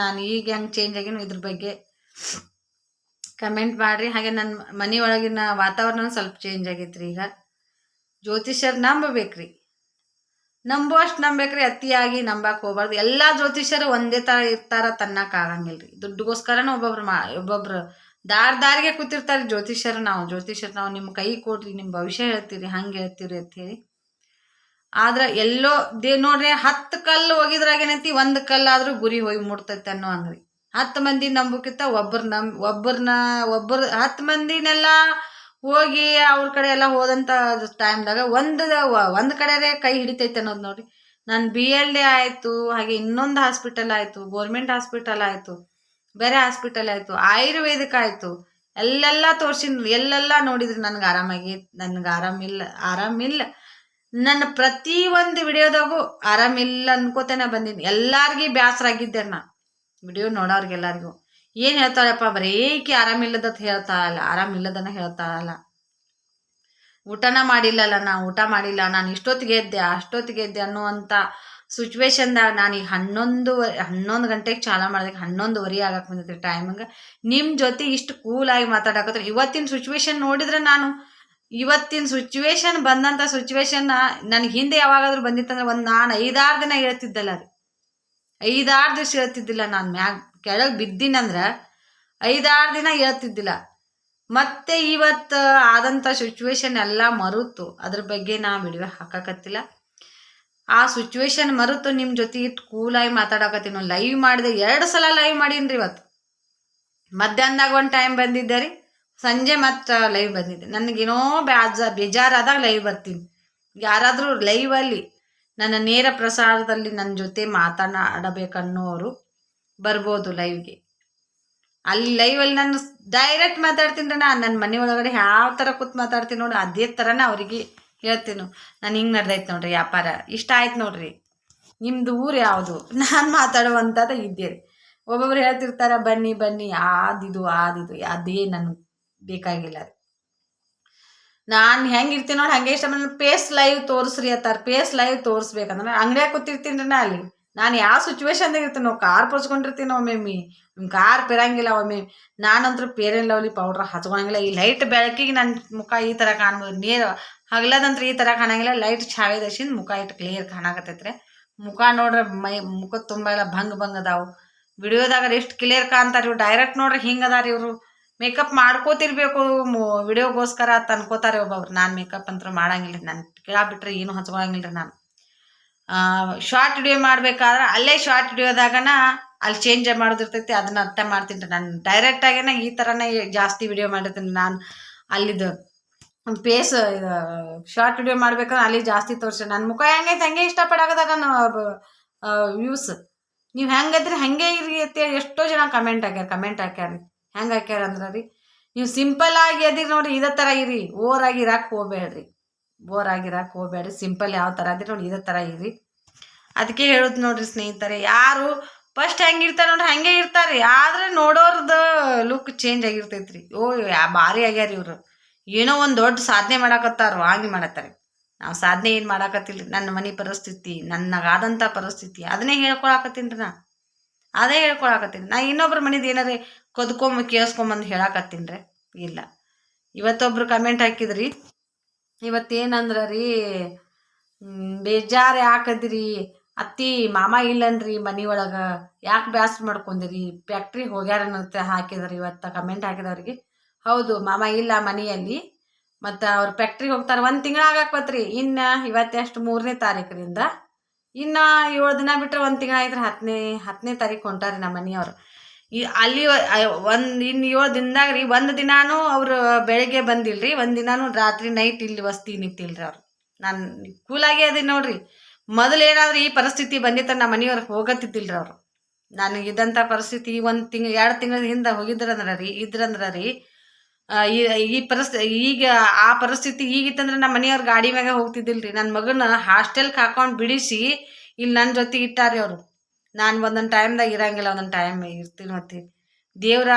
ನಾನು ಈಗ ಹೆಂಗೆ ಚೇಂಜ್ ಆಗಿನೋ ಇದ್ರ ಬಗ್ಗೆ ಕಮೆಂಟ್ ಮಾಡಿರಿ. ಹಾಗೆ ನನ್ನ ಮನೆಯೊಳಗಿನ ವಾತಾವರಣ ಸ್ವಲ್ಪ ಚೇಂಜ್ ಆಗೈತ್ರಿ. ಈಗ ಜ್ಯೋತಿಷ್ಯರು ನಂಬಬೇಕ್ರಿ. ನಂಬುವಷ್ಟು ನಂಬೇಕ್ರಿ. ಅತಿಯಾಗಿ ನಂಬಕ್ಕೆ ಹೋಗ್ಬಾರ್ದು. ಎಲ್ಲ ಜ್ಯೋತಿಷ್ಯರು ಒಂದೇ ಥರ ಇರ್ತಾರ ತನ್ನಕ್ಕಾಗಂಗಿಲ್ಲ ರೀ. ದುಡ್ಡುಗೋಸ್ಕರನೂ ಒಬ್ಬೊಬ್ರು ದಾರಿಗೆ ಕೂತಿರ್ತಾರೆ ಜ್ಯೋತಿಷ್ಯರು. ನಾವು ನಿಮ್ಮ ಕೈ ಕೊಡ್ರಿ, ನಿಮ್ಮ ಭವಿಷ್ಯ ಹೇಳ್ತೀರಿ, ಹಂಗೆ ಹೇಳ್ತೀರಿ ಅಂಥೇಳಿ. ಆದ್ರೆ ಎಲ್ಲೋ ನೋಡ್ರಿ 10 ಕಲ್ಲು ಹೋಗಿದ್ರಾಗ ಏನೈತಿ, 1 ಕಲ್ಲಾದ್ರೂ ಗುರಿ ಹೋಗಿ ಮುಟ್ತೈತೆ ಅನ್ನೋ ಹಂಗ್ರಿ. 10 ಮಂದಿ ನಂಬಕ್ಕಿಂತ ಒಬ್ಬರು 10 ಮಂದಿನೆಲ್ಲ ಹೋಗಿ ಅವ್ರ ಕಡೆ ಎಲ್ಲ ಹೋದಂಥ ಟೈಮ್ದಾಗ ಒಂದು ಕಡೆ ಕೈ ಹಿಡಿತೈತೆ ಅನ್ನೋದು ನೋಡ್ರಿ. ನಾನು BLD ಆಯಿತು, ಹಾಗೆ ಇನ್ನೊಂದು ಹಾಸ್ಪಿಟಲ್ ಆಯಿತು, ಗೋರ್ಮೆಂಟ್ ಹಾಸ್ಪಿಟಲ್ ಆಯಿತು, ಬೇರೆ ಹಾಸ್ಪಿಟಲ್ ಆಯಿತು, ಆಯುರ್ವೇದಿಕ್ ಆಯಿತು, ಎಲ್ಲೆಲ್ಲ ತೋರ್ಸಿನ್ರಿ. ಎಲ್ಲೆಲ್ಲ ನೋಡಿದ್ರಿ. ನನಗೆ ಆರಾಮಿಲ್ಲ. ನನ್ನ ಪ್ರತಿಯೊಂದು ವಿಡಿಯೋದಾಗೂ ಆರಾಮಿಲ್ಲ ಅನ್ಕೋತೇನೆ ಬಂದೀನಿ. ಎಲ್ಲಾರ್ಗಿ ಬೇಸರ ಆಗಿದ್ದೆ ನಾನು ವಿಡಿಯೋ ನೋಡೋರ್ಗೆಲ್ಲರಿಗೂ. ಏನು ಹೇಳ್ತಾಳಪ್ಪ, ಬರೀ ಈಕೆ ಆರಾಮಿಲ್ಲದತ್ ಆರಾಮಿಲ್ಲದನ್ನ ಹೇಳ್ತಾಳಲ್ಲ. ಊಟನ ಮಾಡಿಲ್ಲಲ್ಲ, ಊಟ ಮಾಡಿಲ್ಲ, ನಾನು ಇಷ್ಟೊತ್ತಿಗೆ ಎದ್ದೆ ಅನ್ನುವಂಥ ಸಿಚುವೇಶನ್ದಾಗ ನಾನೀಗ 11 ಗಂಟೆಗೆ ಚಾಲ ಮಾಡಿದೆ. 11:15 ಆಗಕ್ಕೆ ಬಂದೈತಿ ಟೈಮಿಂಗ್. ನಿಮ್ಮ ಜೊತೆ ಇಷ್ಟು ಕೂಲಾಗಿ ಮಾತಾಡಕತ್ತಾರೆ. ಇವತ್ತಿನ ಸಿಚುವೇಶನ್ ನೋಡಿದ್ರೆ ಇವತ್ತಿನ ಸಿಚುವೇಶನ್ ಬಂದಂಥ ಸಿಚುವೇಶನ್ನ ನನಗೆ ಹಿಂದೆ ಯಾವಾಗಾದ್ರೂ ಬಂದಿತ್ತಂದ್ರೆ ನಾನು 5-6 ದಿನ ಹೇಳ್ತಿದ್ದಲ್ಲ ರೀ. 5-6 ದಿವಸ ಹೇಳ್ತಿದ್ದಿಲ್ಲ. ನಾನು ಕೆಳಗೆ ಬಿದ್ದೀನಂದ್ರೆ 5-6 ದಿನ ಹೇಳ್ತಿದ್ದಿಲ್ಲ. ಮತ್ತೆ ಇವತ್ತು ಆದಂಥ ಸಿಚುವೇಶನ್ ಎಲ್ಲ ಮರುತು ಅದ್ರ ಬಗ್ಗೆ ನಾ ವಿಡಿಯೋ ಹಾಕಕತ್ತಿಲ್ಲ. ಆ ಸಿಚುವೇಶನ್ ಮರೆತು ನಿಮ್ಮ ಜೊತೆ ಇಟ್ಟು ಕೂಲಾಗಿ ಮಾತಾಡಕತ್ತೀನಿ. ಲೈವ್ ಮಾಡಿದೆ, 2 ಸಲ ಲೈವ್ ಮಾಡೀನಿ ರೀ. ಇವತ್ತು ಮಧ್ಯಾಹ್ನದಾಗ ಒಂದು ಟೈಮ್ ಬಂದಿದ್ದೆ ರೀ, ಸಂಜೆ ಮತ್ತು ಲೈವ್ ಬಂದಿದ್ದೆ. ನನಗೇನೋ ಬೇಜಾರಾದಾಗ ಲೈವ್ ಬರ್ತೀನಿ. ಯಾರಾದರೂ ಲೈವಲ್ಲಿ ನನ್ನ ನೇರ ಪ್ರಸಾರದಲ್ಲಿ ನನ್ನ ಜೊತೆ ಮಾತನಾಡಬೇಕನ್ನೋರು ಬರ್ಬೋದು ಲೈವ್ಗೆ. ಅಲ್ಲಿ ಲೈವಲ್ಲಿ ನಾನು ಡೈರೆಕ್ಟ್ ಮಾತಾಡ್ತೀನಿ ರೀ. ನಾನು ನನ್ನ ಮನೆ ಒಳಗಡೆ ಯಾವ ಥರ ಕೂತ್ ಮಾತಾಡ್ತೀನಿ ನೋಡಿ, ಅದೇ ಥರನ ಅವರಿಗೆ ಹೇಳ್ತೀನಿ. ನಾನು ಹಿಂಗೆ ನಡೆದೈತೆ ನೋಡ್ರಿ ವ್ಯಾಪಾರ, ಇಷ್ಟ ಆಯ್ತು ನೋಡ್ರಿ, ನಿಮ್ಮದು ಊರು ಯಾವುದು, ನಾನು ಮಾತಾಡುವಂಥದ್ದು ಇದ್ದೇ ರೀ. ಒಬ್ಬೊಬ್ರು ಹೇಳ್ತಿರ್ತಾರೆ ಬನ್ನಿ ಬನ್ನಿ ಆದಿದು ಅದೇ ನನಗೆ ಬೇಕಾಗಿಲ್ಲ ರೀ. ನಾನು ಹೆಂಗಿರ್ತೀನಿ ನೋಡಿ ಹಂಗೆ ಇಷ್ಟ. ಪೇಸ್ ಲೈವ್ ತೋರಿಸ್ರಿ ಅಂತಾರೆ. ಪೇಸ್ ಲೈವ್ ತೋರಿಸ್ಬೇಕಂದ್ರೆ ಅಂಗಡಿಯಾಗ ಕೂತಿರ್ತೀನಿ ರೀ. ಅಲ್ಲಿ ನಾನು ಯಾವ ಸಿಚುವೇಶನ್ದಾಗ ಇರ್ತೀನಿ, ನಾವು ಕಾರ್ ಪರ್ಸ್ಕೊಂಡಿರ್ತೀನಿ ಒಮ್ಮೆ ಕಾರ್ ಪೆರಂಗಿಲ್ಲ, ಒಮ್ಮೆ ನಾನಂತರೂ ಪೇರೆನ್ ಲವ್ಲಿ ಪೌಡ್ರ್ ಹಚ್ಕೊಳಂಗಿಲ್ಲ. ಈ ಲೈಟ್ ಬೆಳಕಿಗೆ ನನ್ನ ಮುಖ ಈ ಥರ ಕಾಣ್ಬೋದು. ಹಗಲದಂತ್ರ ಈ ಥರ ಕಾಣಂಗಿಲ್ಲ. ಲೈಟ್ ಛಾವೇದಶಿಂದ ಮುಖ ಇಟ್ಟು ಕ್ಲಿಯರ್ ಕಾಣಕತ್ತೈತ್ರಿ. ಮುಖ ನೋಡ್ರೆ ಮುಖದ ತುಂಬ ಎಲ್ಲ ಭಂಗ ಅದಾವು. ವಿಡಿಯೋದಾಗ ಎಷ್ಟು ಕ್ಲಿಯರ್ ಕಾಣ್ತಾರೆ ಇವ್ರು. ಡೈರೆಕ್ಟ್ ನೋಡ್ರಿ ಹಿಂಗೆ ಅದಾರ ಇವರು. ಮೇಕಪ್ ಮಾಡ್ಕೋತಿರ್ಬೇಕು ವಿಡಿಯೋಗೋಸ್ಕರ ಅಂತ ಅನ್ಕೋತಾರೆ ಒಬ್ಬೊಬ್ರು. ನಾನು ಮೇಕಪ್ ಅಂತೂ ಮಾಡಂಗಿಲ್ಲ, ನಾನು ಕೇಳಬಿಟ್ರೆ ಏನು ಹಚ್ಕೊಳಂಗಿಲ್ಲ ರೀ. ನಾನು ಶಾರ್ಟ್ ವಿಡಿಯೋ ಮಾಡ್ಬೇಕಾದ್ರೆ ಅಲ್ಲೇ ಶಾರ್ಟ್ ವಿಡಿಯೋದಾಗನ ಅಲ್ಲಿ ಚೇಂಜ್ ಮಾಡೋದಿರ್ತೈತಿ, ಅದನ್ನ ಅರ್ಥ ಮಾಡ್ತೀನಿ ರೀ. ನಾನು ಡೈರೆಕ್ಟಾಗೇನ ಈ ಥರನೇ ಜಾಸ್ತಿ ವಿಡಿಯೋ ಮಾಡಿರ್ತೀನಿ. ನಾನು ಅಲ್ಲಿದ್ದು ಫೇಸ್ ಶಾರ್ಟ್ ವಿಡಿಯೋ ಮಾಡ್ಬೇಕಾದ್ರೆ ಅಲ್ಲಿ ಜಾಸ್ತಿ ತೋರಿಸಿ ನನ್ನ ಮುಖ ಹೆಂಗೈತೆ ಹಂಗೆ ಇಷ್ಟಪಡಾಕತ್ತಾರ ನನ್ನ ವ್ಯೂಸ್. ನೀವು ಹೆಂಗೈತ್ರಿ ಹಂಗೆ ಇರಿ ಅಂತ ಎಷ್ಟೋ ಜನ ಕಮೆಂಟ್ ಹಾಕ್ಯಾರ. ಹೆಂಗೆ ಹಾಕ್ಯಾರ ಅಂದ್ರೆ ರೀ, ನೀವು ಸಿಂಪಲ್ ಆಗಿ ಅದಿರಿ ನೋಡಿ, ಇದೇ ಥರ ಇರಿ, ಓವರಾಗಿ ಇರಕ್ಕೆ ಹೋಗ್ಬೇಡ್ರಿ. ಸಿಂಪಲ್ ಯಾವ ಥರ ಅದಿರಿ ನೋಡಿ, ಇದೇ ಥರ ಇರಿ. ಅದಕ್ಕೆ ಹೇಳೋದು ನೋಡ್ರಿ ಸ್ನೇಹಿತರೆ, ಯಾರು ಫಸ್ಟ್ ಹೆಂಗಿರ್ತಾರೆ ನೋಡ್ರಿ ಹಂಗೆ ಇರ್ತಾರೆ, ಆದರೆ ನೋಡೋರ್ದು ಲುಕ್ ಚೇಂಜ್ ಆಗಿರ್ತೈತ್ರಿ. ಭಾರಿ ಆಗ್ಯಾರ ಇವರು, ಏನೋ ಒಂದು ದೊಡ್ಡ ಸಾಧನೆ ಮಾಡಾಕತ್ತಾರೋ ಹಂಗೆ ಮಾಡತ್ತಾರೆ. ನಾವು ಸಾಧನೆ ಏನು ಮಾಡಾಕತ್ತಿಲ್ಲ. ನನ್ನ ಮನೆ ಪರಿಸ್ಥಿತಿ, ನನಗಾದಂಥ ಪರಿಸ್ಥಿತಿ ಅದನ್ನೇ ಹೇಳ್ಕೊಳಕತ್ತೀನಿ ರೀ. ಅದೇ ಹೇಳ್ಕೊಳಕತ್ತೀನಿ. ನಾ ಇನ್ನೊಬ್ರ ಮನೇದು ಏನಾರೇ ಕೇಳಿಸ್ಕೊಂಬಂದು ಹೇಳಾಕತ್ತೀನಿ ರೀ. ಇಲ್ಲ, ಇವತ್ತೊಬ್ರು ಕಮೆಂಟ್ ಹಾಕಿದ್ರಿ, ಇವತ್ತೇನಂದ್ರೆ ರೀ, ಬೇಜಾರು ಯಾಕದ್ರಿ ಅತ್ತಿ, ಮಾಮ ಇಲ್ಲನ್ರಿ ಮನೆ ಒಳಗೆ, ಯಾಕೆ ಬ್ಯಾಸ್ರ ಮಾಡ್ಕೊಂಡಿರಿ, ಫ್ಯಾಕ್ಟ್ರಿ ಹೋಗ್ಯಾರನ್ನಂತ ಹಾಕಿದ್ರಿ. ಇವತ್ತು ಕಮೆಂಟ್ ಹಾಕಿದವ್ರಿಗೆ, ಹೌದು ಮಾಮ ಇಲ್ಲ ಮನೆಯಲ್ಲಿ, ಮತ್ತು ಅವ್ರು ಫ್ಯಾಕ್ಟ್ರಿಗೆ ಹೋಗ್ತಾರೆ. 1 ತಿಂಗಳು ಆಗಾಕ್ಬತ್ರಿ. ಇನ್ನು ಇವತ್ತೆಷ್ಟು 3ನೇ ತಾರೀಕರಿಂದ ಇನ್ನು 7 ದಿನ ಬಿಟ್ಟರೆ 1 ತಿಂಗಳು ಆಯ್ತು. 10ನೇ ತಾರೀಕು ಹೊಂಟಾರಿ ನಮ್ಮ ಮನೆಯವ್ರು. ಅಲ್ಲಿ ಇನ್ನು 7 ದಿನದಾಗ ರೀ 1 ದಿನಾನೂ ಅವ್ರು ಬೆಳಗ್ಗೆ ಬಂದಿಲ್ರಿ, 1 ದಿನಾನೂ ರಾತ್ರಿ ನೈಟ್ ಇಲ್ಲಿ ವಸ್ತಿ ನಿಂತಿಲ್ರಿ ಅವ್ರು. ನಾನು ಕೂಲಾಗಿ ಅದೀನಿ ನೋಡ್ರಿ. ಮೊದಲು ಏನಾದರೂ ಈ ಪರಿಸ್ಥಿತಿ ಬಂದಿತ್ತ ನಮ್ಮ ಮನೆಯವ್ರಿಗೆ ಹೋಗತ್ತಿದ್ದಿಲ್ರಿ ಅವರು. ನನಗಿದ್ದಂಥ ಪರಿಸ್ಥಿತಿ 1 ತಿಂಗಳು 2 ತಿಂಗಳ ಹಿಂದೆ ಇದ್ರಂದ್ರೆ ರೀ ಈ ಪರಿಸ್ಥಿತಿ ಈಗ ಆ ಪರಿಸ್ಥಿತಿ ಈಗಿತ್ತಂದ್ರೆ ನಮ್ಮ ಮನೆಯವ್ರು ಗಾಡಿ ಮ್ಯಾಗ ಹೋಗ್ತಿದ್ದಿಲ್ರಿ. ನನ್ನ ಮಗನ ಹಾಸ್ಟೆಲ್ಗೆ ಹಾಕೊಂಡು ಬಿಡಿಸಿ ಇಲ್ಲಿ ನನ್ನ ಜೊತೆಗೆ ಇಟ್ಟಾರಿ ಅವರು. ನಾನು ಒಂದೊಂದು ಟೈಮ್ದಾಗ ಇರಂಗಿಲ್ಲ, ಒಂದೊಂದು ಟೈಮ್ ಇರ್ತೀನಿ. ಮತ್ತೆ ದೇವ್ರ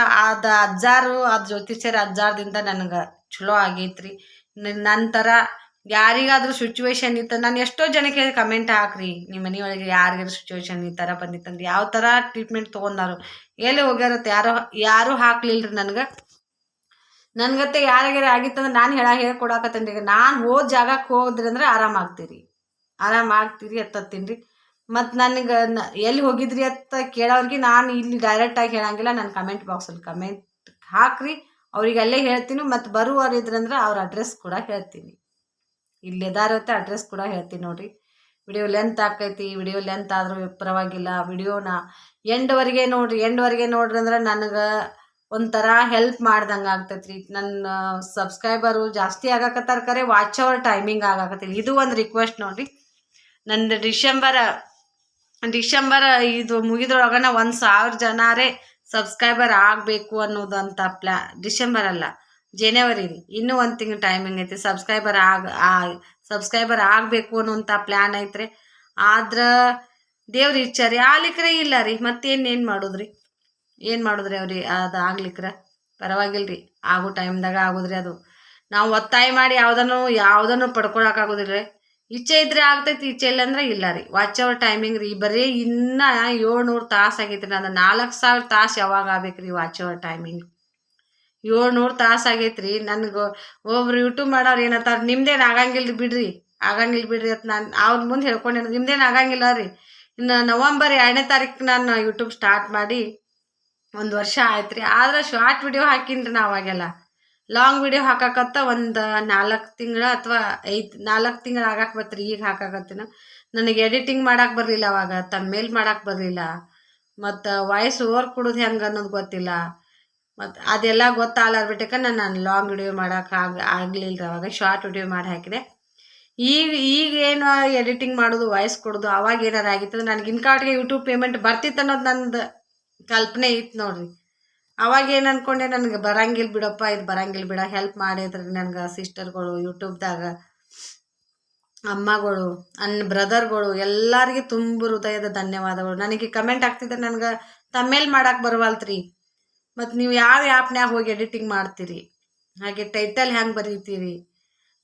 ಅಜ್ಜಾರು ಜ್ಯೋತಿಷ್ಯರ ಅಜ್ಜಾರದಿಂದ ನನಗೆ ಚಲೋ ಆಗೈತ್ರಿ. ನಂತರ ಯಾರಿಗಾದ್ರೂ ಸಿಚುವೇಶನ್ ಇತ್ತು, ನಾನು ಎಷ್ಟೋ ಜನಕ್ಕೆ ಕಮೆಂಟ್ ಹಾಕ್ರಿ, ನಿಮ್ಮ ಮನೆಯೊಳಗೆ ಯಾರಿಗಾದ್ರೂ ಸಿಚುವೇಶನ್ ಈ ಥರ ಬಂದಿತ್ತಂದ್ರೆ ಯಾವ ಥರ ಟ್ರೀಟ್ಮೆಂಟ್ ತೊಗೊಂಡಾರು, ಎಲ್ಲಿ ಹೋಗ್ಯಾರತ್ತೆ ಯಾರೂ ಹಾಕ್ಲಿಲ್ರಿ ನನಗೆ. ನನ್ಗತ್ತೆ ಯಾರಿಗಾರ ಆಗಿತ್ತಂದ್ರೆ ನಾನು ಹೇಳ್ಕೊಡಾಕತ್ತೇನೆ ರೀ. ನಾನು ಹೋದ ಜಾಗಕ್ಕೆ ಹೋದ್ರಿ ಅಂದ್ರೆ ಆರಾಮಾಗ್ತೀರಿ ಎತ್ತತ್ತೀನಿ ರೀ. ಮತ್ತು ನನಗೆ ಎಲ್ಲಿ ಹೋಗಿದ್ರಿ ಅಂತ ಕೇಳೋರಿಗೆ ನಾನು ಇಲ್ಲಿ ಡೈರೆಕ್ಟಾಗಿ ಹೇಳಂಗಿಲ್ಲ. ನಾನು ಕಮೆಂಟ್ ಬಾಕ್ಸಲ್ಲಿ ಕಮೆಂಟ್ ಹಾಕ್ರಿ, ಅವ್ರಿಗೆ ಅಲ್ಲೇ ಹೇಳ್ತೀನಿ. ಮತ್ತು ಬರುವವರು ಇದ್ರಂದ್ರೆ ಅವ್ರ ಅಡ್ರೆಸ್ ಕೂಡ ಹೇಳ್ತೀನಿ. ಇಲ್ಲಿ ಎದಾರತ್ತೆ ಅಡ್ರೆಸ್ ಕೂಡ ಹೇಳ್ತೀನಿ ನೋಡಿರಿ. ವಿಡಿಯೋ ಲೆಂತ್ ಆಕೈತಿ, ವಿಡಿಯೋ ಲೆಂತ್ ಆದರೂ ಪರವಾಗಿಲ್ಲ. ವಿಡಿಯೋನ ಎಂಡ್ವರೆಗೆ ನೋಡ್ರಿ ಅಂದ್ರೆ ನನಗೆ ಒಂಥರ ಹೆಲ್ಪ್ ಮಾಡ್ದಂಗೆ ಆಗ್ತೈತ್ರಿ. ನನ್ನ ಸಬ್ಸ್ಕ್ರೈಬರು ಜಾಸ್ತಿ ಆಗಾಕತ್ತಾರ, ಕರೆ ವಾಚ್ ಅವರ್ ಟೈಮಿಂಗ್ ಆಗಾಕತ್ತಿಲ್ಲ. ಇದು ಒಂದು ರಿಕ್ವೆಸ್ಟ್ ನೋಡಿರಿ. ನಂದು ಡಿಸೆಂಬರ್ ಇದು ಮುಗಿದ್ರೊಳಗನ 1000 ಜನರೇ ಸಬ್ಸ್ಕ್ರೈಬರ್ ಆಗಬೇಕು ಅನ್ನೋದಂಥ ಡಿಸೆಂಬರ್ ಅಲ್ಲ, ಜನವರಿ ರೀ. ಇನ್ನೂ 1 ತಿಂಗಳು ಟೈಮಿಂಗ್ ಐತಿ. ಸಬ್ಸ್ಕ್ರೈಬರ್ ಆಗಬೇಕು ಅನ್ನೋಂಥ ಪ್ಲ್ಯಾನ್ ಐತ್ರಿ. ಆದ್ರೆ ದೇವ್ರ ಇಚ್ಛಾರಿ ಆಗ್ಲಿಕ್ರೆ ಇಲ್ಲ ರೀ. ಮತ್ತೇನು ಮಾಡೋದ್ರಿ ಅವ್ರಿ, ಅದು ಆಗ್ಲಿಕ್ರೆ ಪರವಾಗಿಲ್ಲ ರೀ. ಆಗೋ ಟೈಮ್ದಾಗ ಆಗೋದ್ರಿ. ಅದು ನಾವು ಒತ್ತಾಯ ಮಾಡಿ ಯಾವುದನ್ನು ಪಡ್ಕೊಳಕ್ಕಾಗೋದಿಲ್ಲ ರೀ. ಇಚ್ಛೆ ಇದ್ರೆ ಆಗ್ತೈತಿ, ಇಚ್ಛೆ ಇಲ್ಲ ಅಂದ್ರೆ ಇಲ್ಲ ರೀ. ವಾಚ್ ಅವರ್ ಟೈಮಿಂಗ್ ರೀ ಬರೀ ಇನ್ನೂ 700 ತಾಸು ಆಗೈತಿ ರೀ. ನಾನು 4000 ತಾಸು ಯಾವಾಗ ಆಗ್ಬೇಕು ವಾಚ್ ಅವರ್ ಟೈಮಿಂಗ್. 700 ತಾಸು ಆಗೈತೆ ರೀ. ನನಗೆ ಒಬ್ರು ಯೂಟ್ಯೂಬ್ ಮಾಡೋರು ಏನಂತಾರೆ, ನಿಮ್ದೇನು ಆಗಂಗಿಲ್ಲ ಬಿಡ್ರಿ ಅಂತ ನಾನು ಅವ್ರ ಮುಂದೆ ಹೇಳ್ಕೊಂಡೆ. ನಿಮ್ದೇನು ಆಗಂಗಿಲ್ಲ ರೀ. ಇನ್ನು ನವಂಬರ್ 2ನೇ ತಾರೀಕು ನಾನು ಯೂಟ್ಯೂಬ್ ಸ್ಟಾರ್ಟ್ ಮಾಡಿ 1 ವರ್ಷ ಆಯ್ತು ರೀ. ಆದ್ರೆ ಶಾರ್ಟ್ ವಿಡಿಯೋ ಹಾಕಿನ್ರಿ ನಾ ಅವಾಗೆಲ್ಲ. ಲಾಂಗ್ ವಿಡಿಯೋ ಹಾಕಾಕತ್ತ ಒಂದು 4 ತಿಂಗಳ ಅಥವಾ 4 ತಿಂಗಳು ಆಗಾಕ ಬತ್ರಿ. ಈಗ ಹಾಕಾಕತ್ತೀನ. ನನಗೆ ಎಡಿಟಿಂಗ್ ಮಾಡಕ್ಕೆ ಬರಲಿಲ್ಲ ಅವಾಗ, ತಮ್ಮೇಲ್ ಮಾಡಕ್ಕೆ ಬರಲಿಲ್ಲ, ಮತ್ತು ವಾಯ್ಸ್ ಓವರ್ ಕೊಡೋದು ಹೆಂಗೆ ಅನ್ನೋದು ಗೊತ್ತಿಲ್ಲ. ಮತ್ತು ಅದೆಲ್ಲ ಗೊತ್ತಾಗ್ಲಾರ್ಬಿಟ್ಟಕ್ಕೆ ನಾನು ಲಾಂಗ್ ವಿಡಿಯೋ ಮಾಡೋಕೆ ಆಗಲಿಲ್ಲ. ಅವಾಗ ಶಾರ್ಟ್ ವಿಡಿಯೋ ಮಾಡಿ ಹಾಕಿದೆ. ಈಗೇನು ಎಡಿಟಿಂಗ್ ಮಾಡೋದು, ವಾಯ್ಸ್ ಕೊಡೋದು ಅವಾಗ ಏನಾರು ಆಗಿತ್ತು ನನಗೆ ಇನ್ಕಾರ್ಟ್ಗೆ ಯೂಟ್ಯೂಬ್ ಪೇಮೆಂಟ್ ಬರ್ತಿತ್ತು ಅನ್ನೋದು ನಂದು ಕಲ್ಪನೆ ಇತ್ತು ನೋಡ್ರಿ. ಅವಾಗ ಏನು ಅಂದ್ಕೊಂಡೆ, ನನಗೆ ಬರಂಗಿಲ್ಲ ಬಿಡಪ್ಪ, ಇದು ಬರಂಗಿಲ್ಲ ಬಿಡ, ಹೆಲ್ಪ್ ಮಾಡಿದ್ರಿ ನನಗೆ ಸಿಸ್ಟರ್ಗಳು, ಯೂಟ್ಯೂಬ್ದಾಗ ಅಮ್ಮಗಳು, ನನ್ನ ಬ್ರದರ್ಗಳು ಎಲ್ಲರಿಗೆ ತುಂಬ ಹೃದಯದ ಧನ್ಯವಾದಗಳು. ನನಗೆ ಕಮೆಂಟ್ ಆಗ್ತಿದ್ರೆ ನನಗೆ ತಮ್ಮೇಲ್ ಮಾಡಕ್ಕೆ ಬರವಲ್ತ್ರಿ, ಮತ್ತು ನೀವು ಯಾವ ಆ್ಯಪ್ನ್ಯಾಗ ಹೋಗಿ ಎಡಿಟಿಂಗ್ ಮಾಡ್ತೀರಿ, ಹಾಗೆ ಟೈಟಲ್ ಹೆಂಗೆ ಬರೀತೀರಿ,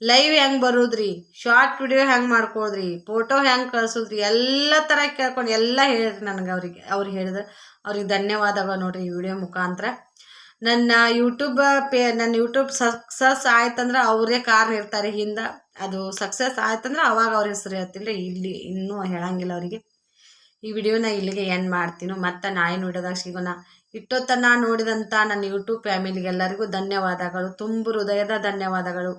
ಲೈವ್ ಹೆಂಗೆ ಬರೋದ್ರಿ, ಶಾರ್ಟ್ ವಿಡಿಯೋ ಹೆಂಗೆ ಮಾಡ್ಕೋದ್ರಿ, ಫೋಟೋ ಹೆಂಗೆ ಕಳ್ಸೋದ್ರಿ, ಎಲ್ಲ ಥರ ಕೇಳ್ಕೊಂಡು ಎಲ್ಲ ಹೇಳಿದ್ರಿ ನನಗೆ. ಅವ್ರಿಗೆ ಹೇಳಿದ್ರೆ ಅವ್ರಿಗೆ ಧನ್ಯವಾದಗಳು ನೋಡ್ರಿ. ಈ ವಿಡಿಯೋ ಮುಖಾಂತರ ನನ್ನ ಯೂಟ್ಯೂಬ್ ಸಕ್ಸಸ್ ಆಯ್ತಂದ್ರೆ ಅವರೇ ಕಾರಣ ಇರ್ತಾರೆ ಹಿಂದೆ. ಅದು ಸಕ್ಸಸ್ ಆಯ್ತಂದ್ರೆ ಅವಾಗ ಅವ್ರ ಹೆಸರು ಹೇಳ್ತೀನಿ. ಇಲ್ಲಿ ಇನ್ನೂ ಹೇಳಂಗಿಲ್ಲ ಅವರಿಗೆ. ಈ ವಿಡಿಯೋನ ಇಲ್ಲಿಗೆ ಎಂಡ್ ಮಾಡ್ತೀನಿ. ಮತ್ತು ನಾಯಿನ ವಿಡಿಯೋದಾಗ ಸಿಗೋಣ. ಇಷ್ಟೊತ್ತನ ನೋಡಿದಂಥ ನನ್ನ ಯೂಟ್ಯೂಬ್ ಫ್ಯಾಮಿಲಿಗೆಲ್ಲರಿಗೂ ಧನ್ಯವಾದಗಳು, ತುಂಬ ಹೃದಯದ ಧನ್ಯವಾದಗಳು.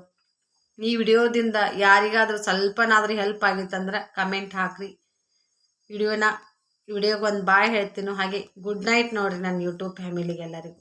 ಈ ವಿಡಿಯೋದಿಂದ ಯಾರಿಗಾದರೂ ಸ್ವಲ್ಪನಾದರೂ ಹೆಲ್ಪ್ ಆಗಿತ್ತಂದ್ರೆ ಕಮೆಂಟ್ ಹಾಕ್ರಿ. ವಿಡಿಯೋಗೆ ಒಂದು ಬಾಯ್ ಹೇಳ್ತೀನಿ. ಹಾಗೆ ಗುಡ್ ನೈಟ್ ನೋಡ್ರಿ ನನ್ನ ಯೂಟ್ಯೂಬ್ ಫ್ಯಾಮಿಲಿಗೆಲ್ಲರಿಗೂ.